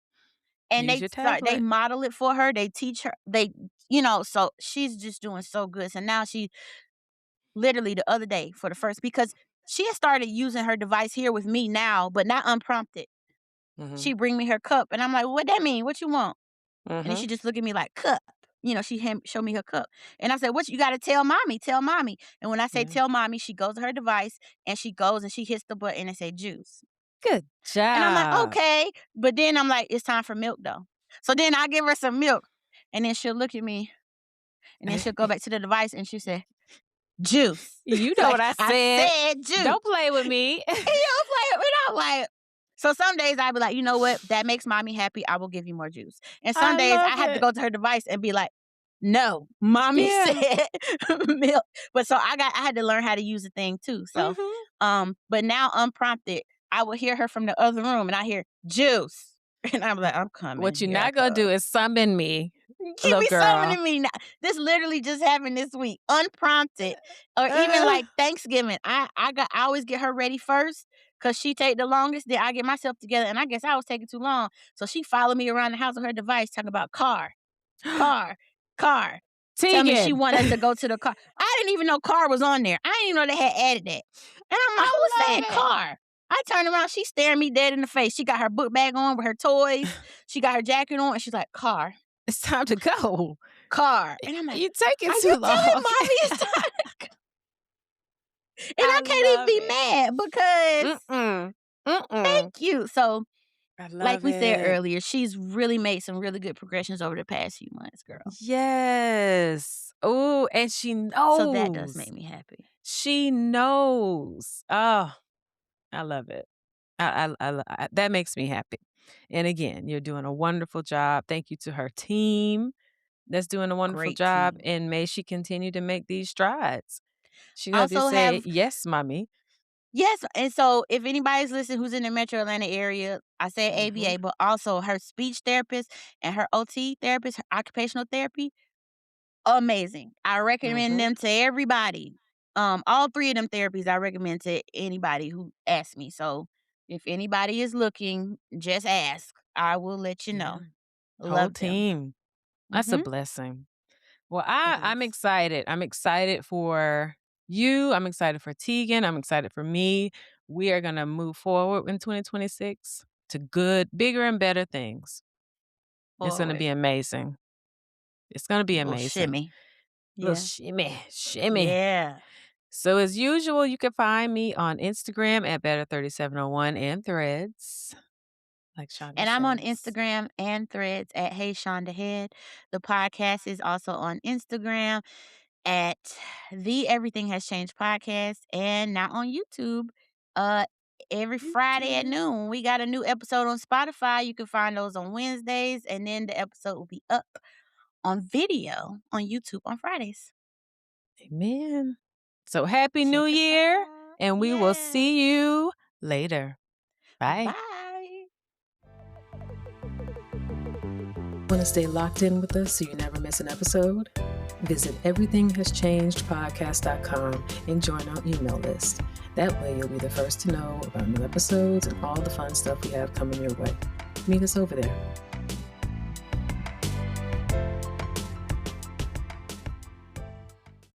and Use they your start, they tablet. model it for her, they teach her, so she's just doing so good. So now she literally the other day for the first, because she has started using her device here with me now, but not unprompted. Mhm. She bring me her cup and I'm like, what that mean? What you want? And then she Mhm. just looked at me like, "Cup." She showed me her cup. And I said, "What you gotta tell mommy." And when I say Yeah. tell mommy, she goes to her device and she goes and she hits the button and say juice. Good And I'm like, job. "Okay." But then I'm like, "It's time for milk though." So then I give her some milk and then she'll look at me and then she'll go back to the device and she'll say, juice. You know what Like I I said. said juice. Don't play with me. Like, so some days I'd be like, you know what? That makes mommy happy. I will give you more juice. And some I days I love had to it. go to her device and be like, no, mommy Yeah. said milk. But so I had to learn how to use the thing too. So, Mhm. but now unprompted, I will hear her from the other room and I hear juice. And I'm like, I'm coming. What you're Here I not gonna come. do is summon me, Keep little me girl. summoning me now. This literally just happened this week, unprompted, or even Uh, like Thanksgiving. I always get her ready first because she take the longest. Then I get myself together, and I guess I was taking too long. So she followed me around the house with her device, talking about car, car. Tell me she Tegan. want us to go to the car. I didn't even know car was on there. I didn't even know they had added that. And I'm like, who was I saying love it. car? I turned around, she staring me dead in the face. She got her book bag on with her toys. She got her jacket on, and she's like, car. It's time to go. And I'm like, You're taking "Are you too telling long. mommy it's time to go?" And I I can't even love be it. mad because Mm-mm. Mm-mm. thank you. So, I like love we said it. earlier, she's really made some really good progressions over the past few months, girl. Yes. Oh, and she So that does make knows. me happy. She knows. Oh, I love it. That makes me happy. And again, you're doing a wonderful job. Thank you to her team that's doing a wonderful Great job, team. and may she continue to make these strides. She gonna just Also say, have "Yes, mommy." yes, and so if anybody's listening who's in the Metro Atlanta area, I said Mhm, ABA, but also her speech therapist and her OT therapist, her occupational therapy, amazing. I recommend mhm. them to everybody. All 3 of them therapies I recommend to anybody who asks me. So, if anybody is looking, just ask. I will let you Yeah. know. Whole Love them. team. That's a Mhm. blessing. Well, It I'm is. excited. I'm excited for you. I'm excited for Tegan. I'm excited for me. We are gonna move forward in 2026 to good, bigger, and better things. It's gonna Forward. be amazing. It's gonna be Little amazing. shimmy. Little Yeah. shimmy, shimmy. Yeah. So as usual, you can find me on Instagram at Better3701 and Threads, like Shonda And I'm on says. Instagram and Threads at Hey Shonda Head. The podcast is also on Instagram at the Everything Has Changed podcast and now on YouTube. Uh every You Friday at too. noon. We got a new episode on Spotify. You can find those on Wednesdays and then the episode will be up on video on YouTube on Fridays. Amen. So happy New Check us Year, out. and we will Yeah. see you later. Bye. Bye. Want to stay locked in with us so you never miss an episode? Visit everythinghaschangedpodcast.com and join our email list. That way you'll be the first to know about new episodes and all the fun stuff we have coming your way. Meet us over there.